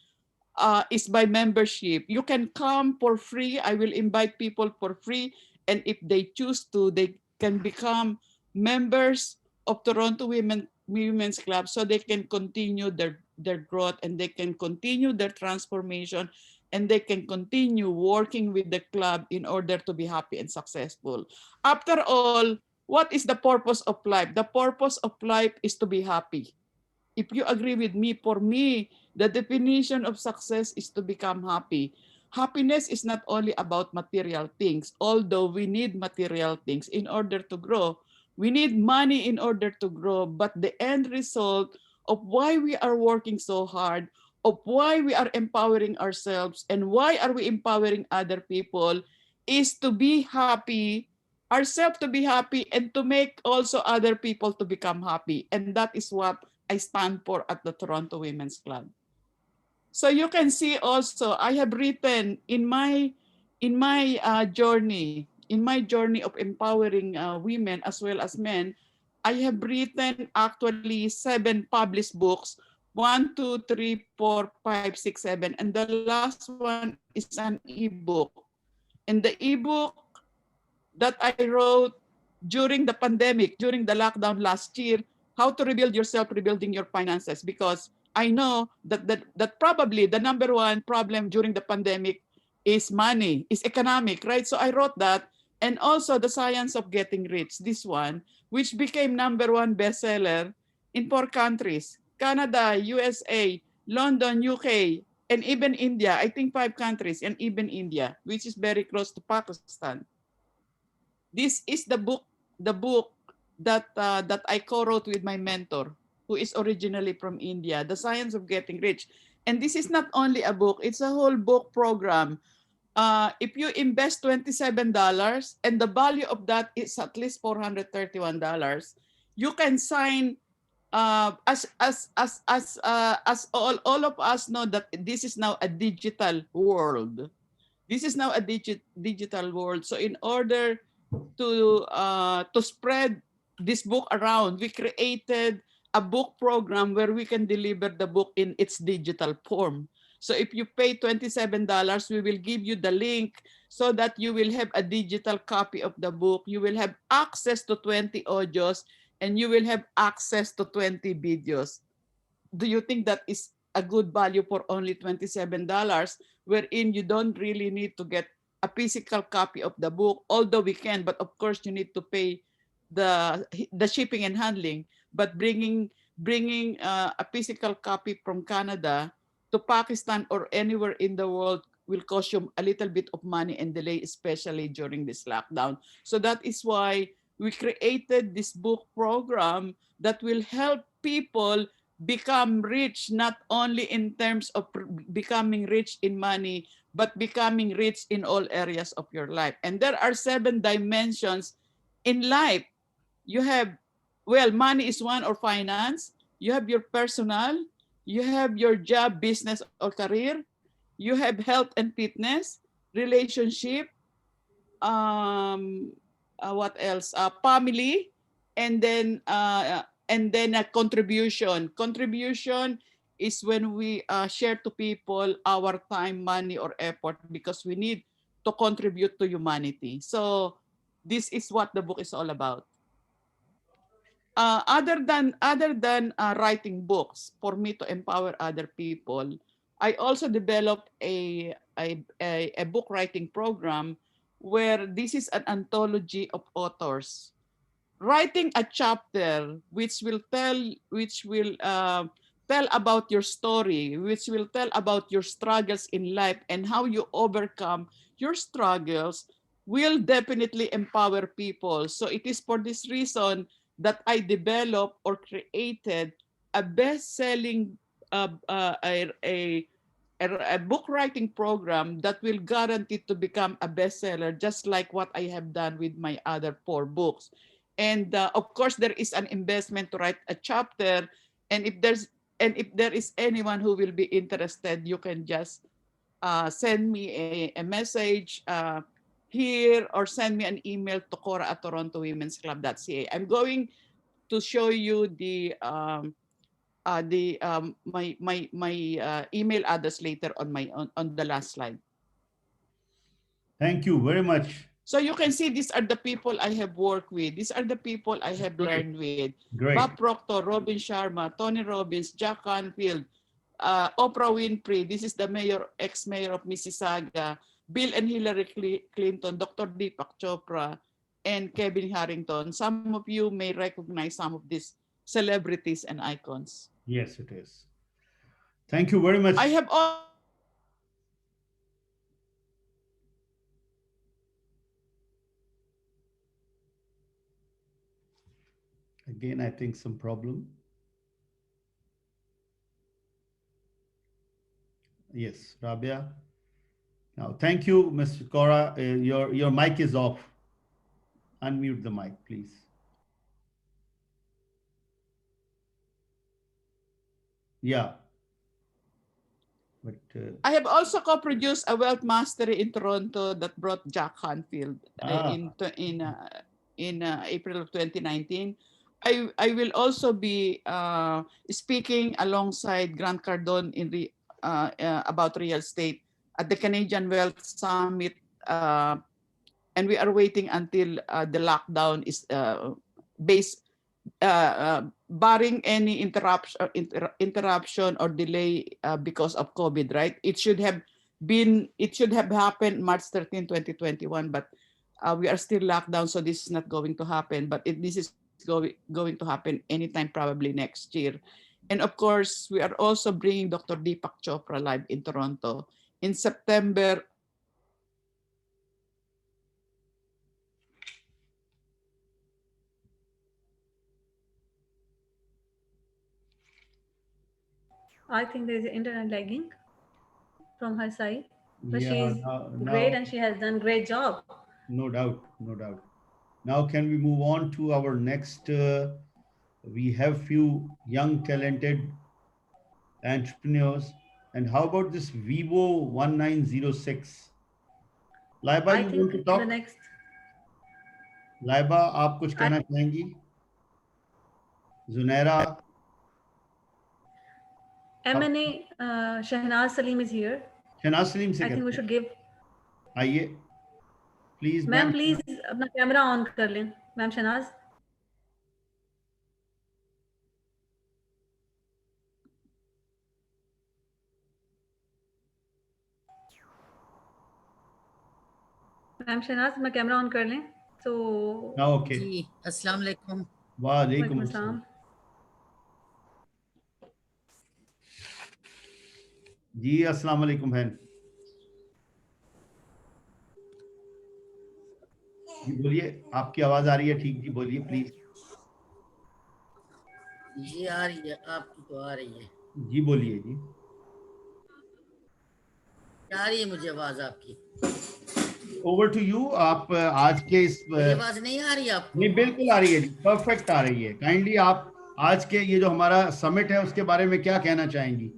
S14: is by membership. You can come for free. I will invite people for free. And if they choose to, they can become members of Toronto Women's Club, so they can continue their growth, and they can continue their transformation, and they can continue working with the club in order to be happy and successful. After all, what is the purpose of life? The purpose of life is to be happy. If you agree with me, for me, the definition of success is to become happy. Happiness is not only about material things, although we need material things in order to grow. We need money in order to grow, but the end result of why we are working so hard, of why we are empowering ourselves, and why are we empowering other people is to be happy, ourselves to be happy, and to make also other people to become happy. And that is what I stand for at the Toronto Women's Club. So you can see also, I have written in my journey of empowering women as well as men, I have written actually 7 published books, 1, 2, 3, 4, 5, 6, 7, and the last one is an ebook. And the ebook that I wrote during the pandemic, during the lockdown last year, how to rebuild yourself, rebuilding your finances, because I know that probably the number one problem during the pandemic is money, is economic, right? So I wrote that, and also The Science of Getting Rich, this one, which became number 1 bestseller in 4 countries, Canada, USA, London, UK, and even India. I think 5 countries, and even India, which is very close to Pakistan. This is the book that I co-wrote with my mentor, who is originally from India, The Science of Getting Rich. And this is not only a book, it's a whole book program. If you invest $27 and the value of that is at least $431, you can sign, as all of us know, that this is now a digital world. This is now a digital world. So in order to spread this book around, we created a book program where we can deliver the book in its digital form. So if you pay $27, we will give you the link so that you will have a digital copy of the book. You will have access to 20 audios, and you will have access to 20 videos. Do you think that is a good value for only $27, wherein you don't really need to get a physical copy of the book, although we can, but of course you need to pay the shipping and handling. But bringing a physical copy from Canada to Pakistan or anywhere in the world will cost you a little bit of money and delay, especially during this lockdown. So that is why we created this book program that will help people become rich, not only in terms of becoming rich in money, but becoming rich in all areas of your life. And there are 7 dimensions in life. You have, well, money is one, or finance. You have your personal, you have your job, business, or career. You have health and fitness, relationship, what else? Family, and then a contribution. Contribution is when we share to people our time, money, or effort, because we need to contribute to humanity. So this is what the book is all about. Other than writing books for me to empower other people, I also developed a book writing program where this is an anthology of authors writing a chapter which will tell about your story, which will tell about your struggles in life and how you overcome your struggles, will definitely empower people. So it is for this reason that I developed or created a best-selling a book writing program that will guarantee to become a bestseller, just like what I have done with my other 4 books. And of course, there is an investment to write a chapter. And if there is anyone who will be interested, you can just send me a message here, or send me an email to cora@torontowomensclub.ca. I'm going to show you my email address later on the last slide.
S2: Thank you very much.
S14: So you can see these are the people I have worked with. These are the people I have learned with.
S2: Great.
S14: Bob Proctor, Robin Sharma, Tony Robbins, Jack Canfield, Oprah Winfrey, this is the mayor, ex-mayor of Mississauga, Bill and Hillary Clinton, Dr. Deepak Chopra, and Kevin Harrington. Some of you may recognize some of these celebrities and icons.
S2: Yes, it is. Thank you very much.
S14: I have all.
S2: Again, I think some problem. Yes, Rabia. Now, thank you, Mr. Cora. Your mic is off. Unmute the mic, please. Yeah. But
S14: I have also co-produced a Wealth Mastery in Toronto that brought Jack Hanfield in April of 2019. I will also be speaking alongside Grant Cardone in about real estate at the Canadian Wealth Summit, and we are waiting until the lockdown is barring any interruption or delay because of COVID, right? It should have happened March 13, 2021, but we are still locked down, so this is not going to happen. But this is going to happen anytime, probably next year. And of course, we are also bringing Dr. Deepak Chopra live in Toronto in September.
S3: I think there is internet lagging from her side, but
S2: yeah,
S3: she's great and she has done great job.
S2: No doubt, no doubt. Now, can we move on to our next? We have few young, talented entrepreneurs. And how about this Vivo 1906? Laiba, you want to talk?
S3: The next.
S2: Laiba, आप कुछ कहना चाहेंगी? Zunaira.
S3: M&A, Shahnaz Salim is here.
S2: Shahnaz Salim से
S3: I think we should give.
S2: आइए, please.
S3: Ma'am, please अपना camera on कर लें, ma'am Shehnaaz. Ma'am Shehnaaz अपना कैमरा ऑन कर लें. So.
S2: Okay.
S16: जी, अस्सलाम वालेकुम.
S2: वालेकुम अस्सलाम. जी अस्सलाम वालेकुम बहन. जी बोलिए, आपकी आवाज आ रही है ठीक? जी बोलिए प्लीज.
S16: जी आ रही है, आपकी तो आ रही है.
S2: जी बोलिए जी.
S16: आ रही है मुझे आवाज आपकी.
S2: Over to you. आप आज के इस
S16: आवाज नहीं आ रही आपको?
S2: नहीं, बिल्कुल आ रही है, परफेक्ट आ रही है. काइंडली आप आज के ये जो हमारा समिट है उसके बारे में क्या कहना चाहेंगी?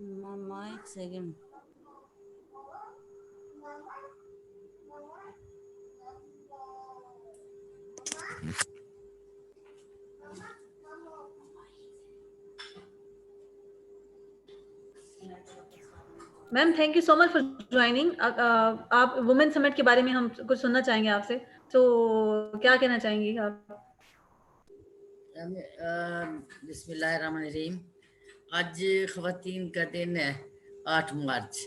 S16: एक second.
S3: Ma'am thank you so much for joining. आप वुमेन समिट के बारे में हम कुछ सुनना चाहेंगे आपसे, तो क्या कहना चाहेंगी आप?
S16: बिस्मिल्लाहिर्रहमानिर्रहीम. आज ख़वातीन का दिन है 8 मार्च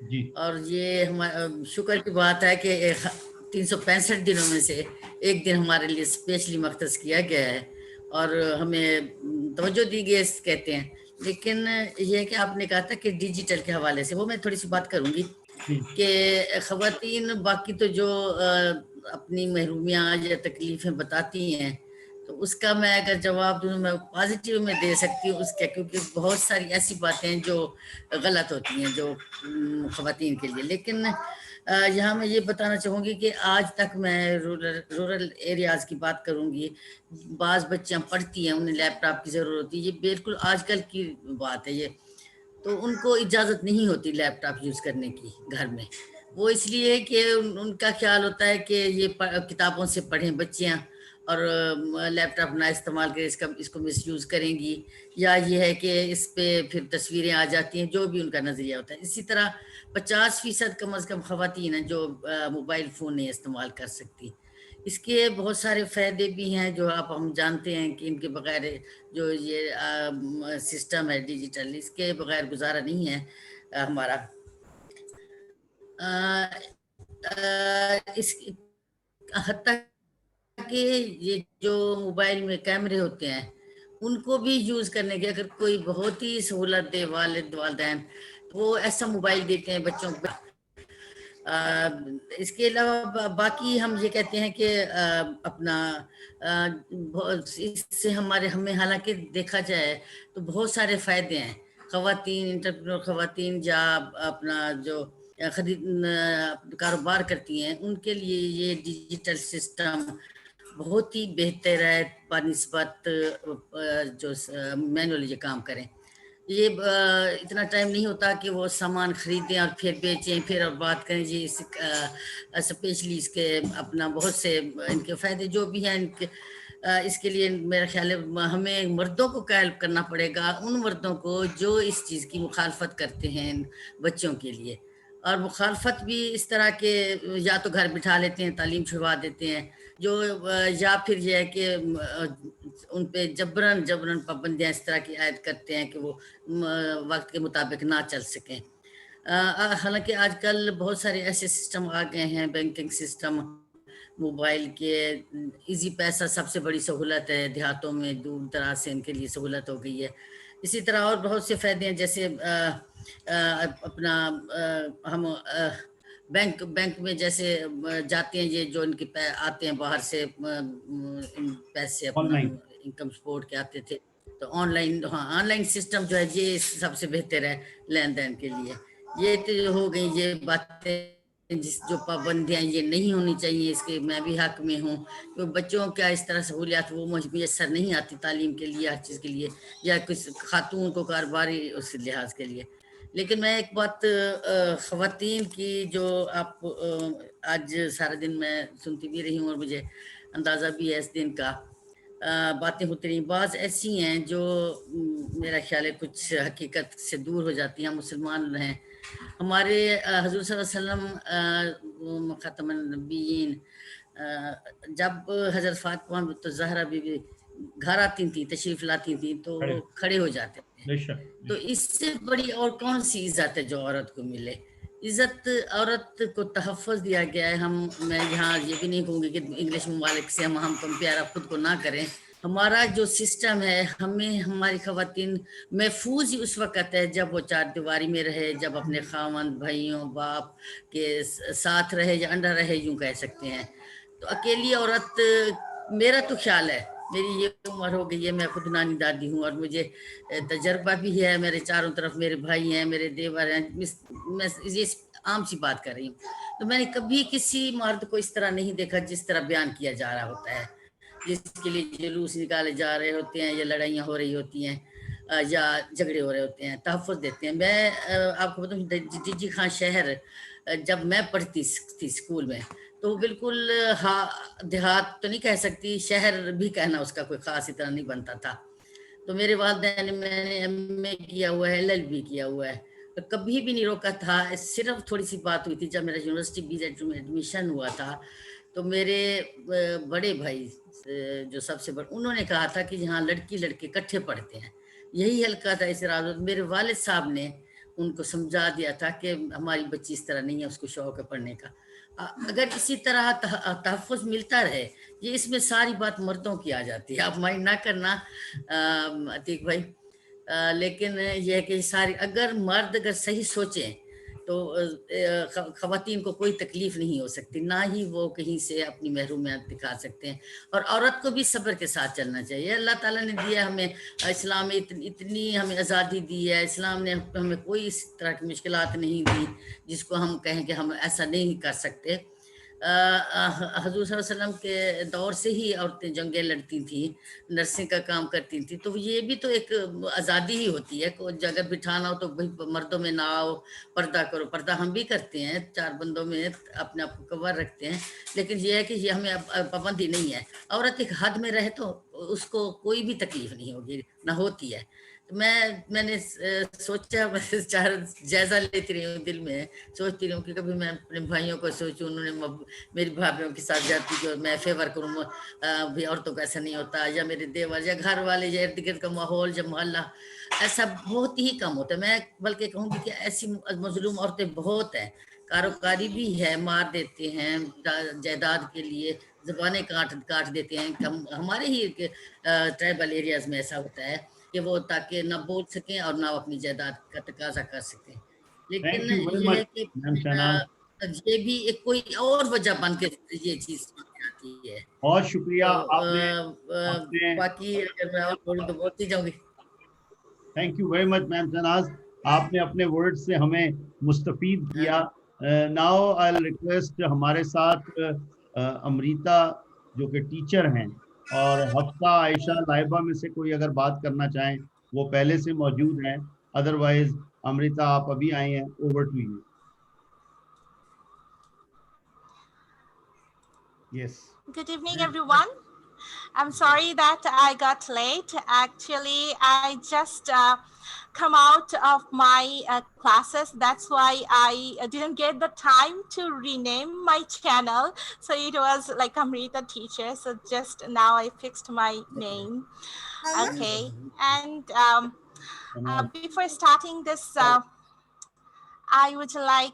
S2: जी.
S16: और ये हमारा शुक्र की बात है कि 365 दिनों में से एक दिन हमारे लिए स्पेशली मख्तस किया गया है और हमें तवज्जो दी गई कहते हैं. लेकिन ये कि आपने कहा था कि डिजिटल के हवाले से, वो मैं थोड़ी सी बात करूंगी कि ख़वातीन बाकी तो जो अपनी महरूमियाँ या तकलीफ़ें बताती हैं, तो उसका मैं अगर जवाब दूँ मैं पॉजिटिव में दे सकती हूँ उसके, क्योंकि बहुत सारी ऐसी बातें हैं जो गलत होती हैं जो ख़वातीन के लिए. लेकिन यहाँ मैं ये बताना चाहूँगी कि आज तक मैं रूरल एरियाज़ की बात करूँगी. बाज़ बच्चियाँ पढ़ती हैं, उन्हें लैपटॉप की ज़रूरत होती है, ये बिल्कुल आजकल की बात है ये. तो उनको इजाज़त नहीं होती लैपटॉप यूज़ करने की घर में. वो इसलिए कि उनका ख्याल होता है कि ये किताबों से पढ़ें बच्चियाँ और लैपटॉप ना इस्तेमाल करें, इसको मिसयूज़ करेंगी, या ये है कि इस पे फिर तस्वीरें आ जाती हैं, जो भी उनका नज़रिया होता है. इसी तरह 50% कम से कम ख़वातीन हैं जो मोबाइल फ़ोन नहीं इस्तेमाल कर सकती. اس کے بہت سارے فائدے بھی ہیں جو ہم جانتے ہیں کہ ان کے بغیر جو یہ سسٹم ہے ڈیجیٹل، اس کے بغیر گزارا نہیں ہے ہمارا. اس حتیٰ کہ یہ جو موبائل میں کیمرے ہوتے ہیں ان کو بھی یوز کرنے کے اگر کوئی بہت ہی سہولت دے والد والدین، وہ ایسا موبائل دیتے ہیں بچوں کو. اس کے علاوہ باقی ہم یہ کہتے ہیں کہ اپنا اس سے ہمیں حالانکہ دیکھا جائے تو بہت سارے فائدے ہیں. خواتین انٹرپرینور خواتین یا اپنا جو کاروبار کرتی ہیں ان کے لیے یہ ڈیجیٹل سسٹم بہت ہی بہتر ہے بنسبت جو مینولی یہ کام کریں. یہ اتنا ٹائم نہیں ہوتا کہ وہ سامان خریدیں اور پھر بیچیں پھر اور بات کریں. جی اسپیشلی اس کے اپنا بہت سے ان کے فائدے جو بھی ہیں ان کے، اس کے لیے میرا خیال ہے ہمیں مردوں کو قائل کرنا پڑے گا، ان مردوں کو جو اس چیز کی مخالفت کرتے ہیں بچوں کے لیے. اور مخالفت بھی اس طرح کے یا تو گھر بٹھا لیتے ہیں، تعلیم چھڑوا دیتے ہیں، جو یا پھر یہ ہے کہ ان پہ جبراً پابندیاں اس طرح کی عائد کرتے ہیں کہ وہ وقت کے مطابق نہ چل سکیں. حالانکہ آج کل بہت سارے ایسے سسٹم آ گئے ہیں، بینکنگ سسٹم موبائل کے، ایزی پیسہ سب سے بڑی سہولت ہے دیہاتوں میں، دور دراز سے ان کے لیے سہولت ہو گئی ہے. اسی طرح اور بہت سے فائدے ہیں، جیسے اپنا ہم بینک میں جیسے جاتے ہیں، یہ جو ان کے آتے ہیں باہر سے پیسے اپنا انکم سپورٹ کے آتے تھے، تو آن لائن سسٹم جو ہے یہ سب سے بہتر ہے لین دین کے لیے. یہ تو ہو گئی یہ باتیں جو پابندیاں یہ نہیں ہونی چاہیے، اس کے میں بھی حق میں ہوں. بچوں کا اس طرح سہولیات وہ میسر نہیں آتی تعلیم کے لیے، ہر چیز کے لیے، یا کچھ خاتون کو کاروباری اس لحاظ کے لیے. لیکن میں ایک بات خواتین کی جو آپ آج سارا دن میں سنتی بھی رہی ہوں اور مجھے اندازہ بھی ہے اس دن کا، باتیں ہوتی رہی، بعض ایسی ہیں جو میرا خیال ہے کچھ حقیقت سے دور ہو جاتی ہیں. مسلمان ہیں ہمارے، حضور صلی اللہ علیہ وسلم ختم النبیین، جب حضرت فاطمہ تو زہرا بی بی گھر آتی تھیں، تشریف لاتی تھیں، تو وہ کھڑے ہو جاتے تھے. تو اس سے بڑی اور کون سی عزت ہے جو عورت کو ملے؟ عزت عورت کو تحفظ دیا گیا ہے. میں یہاں یہ بھی نہیں کہوں گی کہ انگلش ممالک سے ہم کمپیئر خود کو نہ کریں. ہمارا جو سسٹم ہے، ہماری خواتین محفوظ ہی اس وقت ہے جب وہ چار دیواری میں رہے، جب اپنے خاوند بھائیوں باپ کے ساتھ رہے یا انڈر رہے، یوں کہہ سکتے ہیں. تو اکیلی عورت، میرا تو خیال ہے، میری یہ عمر ہو گئی ہے، میں خود نانی دادی ہوں اور مجھے تجربہ بھی ہے، میرے چاروں طرف میرے بھائی ہیں، میرے دیور ہیں، میں یہ عام سی بات کر رہی ہوں. تو میں نے کبھی کسی مرد کو اس طرح نہیں دیکھا جس طرح بیان کیا جا رہا ہوتا ہے، جس کے لیے جلوس نکالے جا رہے ہوتے ہیں یا لڑائیاں ہو رہی ہوتی ہیں یا جھگڑے ہو رہے ہوتے ہیں، تحفظ دیتے ہیں. میں آپ کو بتاؤں ڈی جی خان شہر جب میں پڑھتی تھی اسکول میں، تو بالکل دیہات تو نہیں کہہ سکتی، شہر بھی کہنا اس کا کوئی خاص اتنا نہیں بنتا تھا. تو میرے والدین، میں نے MA کیا ہوا ہے، LLB کیا ہوا ہے، کبھی بھی نہیں روکا تھا. صرف تھوڑی سی بات ہوئی تھی جب میرا یونیورسٹی BZ میں ایڈمیشن ہوا تھا، تو میرے بڑے بھائی جو سب سے بڑے، انہوں نے کہا تھا کہ یہاں لڑکی لڑکے اکٹھے پڑھتے ہیں. یہی حلقہ تھا اس راز. میرے والد صاحب نے ان کو سمجھا دیا تھا کہ ہماری بچی اس طرح نہیں ہے، اس کو شوق ہے پڑھنے کا. اگر اسی طرح تحفظ ملتا رہے، یہ اس میں ساری بات مردوں کی آ جاتی ہے، آپ مائنڈ نہ کرنا عتیق بھائی، لیکن یہ ہے کہ ساری اگر مرد اگر صحیح سوچیں تو خواتین کو کوئی تکلیف نہیں ہو سکتی، نہ ہی وہ کہیں سے اپنی محرومیت دکھا سکتے ہیں. اور عورت کو بھی صبر کے ساتھ چلنا چاہیے. اللہ تعالیٰ نے دیا ہمیں، اسلام میں اتنی ہمیں آزادی دی ہے، اسلام نے ہمیں کوئی اس طرح کی مشکلات نہیں دی جس کو ہم کہیں کہ ہم ایسا نہیں کر سکتے. حضور صلی اللہ علیہ وسلم کے دور سے ہی عورتیں جنگیں لڑتی تھیں، نرسنگ کا کام کرتی تھیں. تو یہ بھی تو ایک آزادی ہی ہوتی ہے. اگر بٹھانا ہو تو مردوں میں نہ آؤ، پردہ کرو. پردہ ہم بھی کرتے ہیں، چار بندوں میں اپنے آپ کو کور رکھتے ہیں، لیکن یہ ہے کہ یہ ہمیں پابندی نہیں ہے. عورت ایک حد میں رہے تو اس کو کوئی بھی تکلیف نہیں ہوگی، نہ ہوتی ہے. मैंने सोचा मैं चार जायजा लेती रही हूँ दिल में सोचती रही हूँ कि कभी मैं अपने भाइयों को सोचूं उन्होंने मेरी भाभीयों के साथ जाती कि मैं फेवर करूँ भी औरतों का ऐसा नहीं होता या मेरे देवर या घर वाले या इर्द गिर्द का माहौल या मोहल्ला ऐसा बहुत ही कम होता है मैं बल्कि कहूँगी कि ऐसी मजलूम औरतें बहुत हैं कारोकारी भी है मार देते हैं जायदाद के लिए ज़बानें काट देते हैं हमारे ही ट्राइबल एरियाज में ऐसा होता है कि वो ताकि ना बोल सकें और ना अपनी जायदाद का तकाजा कर सकें लेकिन
S2: Thank you very
S16: ये
S2: much,
S16: है कि
S2: Ma'am Shahnaz.
S16: ये भी एक कोई और वजह बन के ये चीज आती है
S2: बहुत शुक्रिया
S16: तो
S2: आपने
S16: बाकी अगर मैं और बोलूं तो बोलती जाऊंगी
S2: thank you very much ma'am Shahnaz आपने अपने वर्ड से हमें मुस्तफीद किया नाउ आई विल रिक्वेस्ट हमारे साथ अमृता जो कि टीचर हैं और हफ्सा आयशा लाइबा में से कोई अगर बात करना चाहें वो पहले से मौजूद हैं अदरवाइज अमृता आप अभी आई हैं over to you yes
S17: Good evening, everyone. I'm sorry that I got late. Actually, I just come out of my classes. That's why I didn't get the time to rename my channel. So it was like Amrita Teacher. So just now I fixed my name. Okay. And before starting this, I would like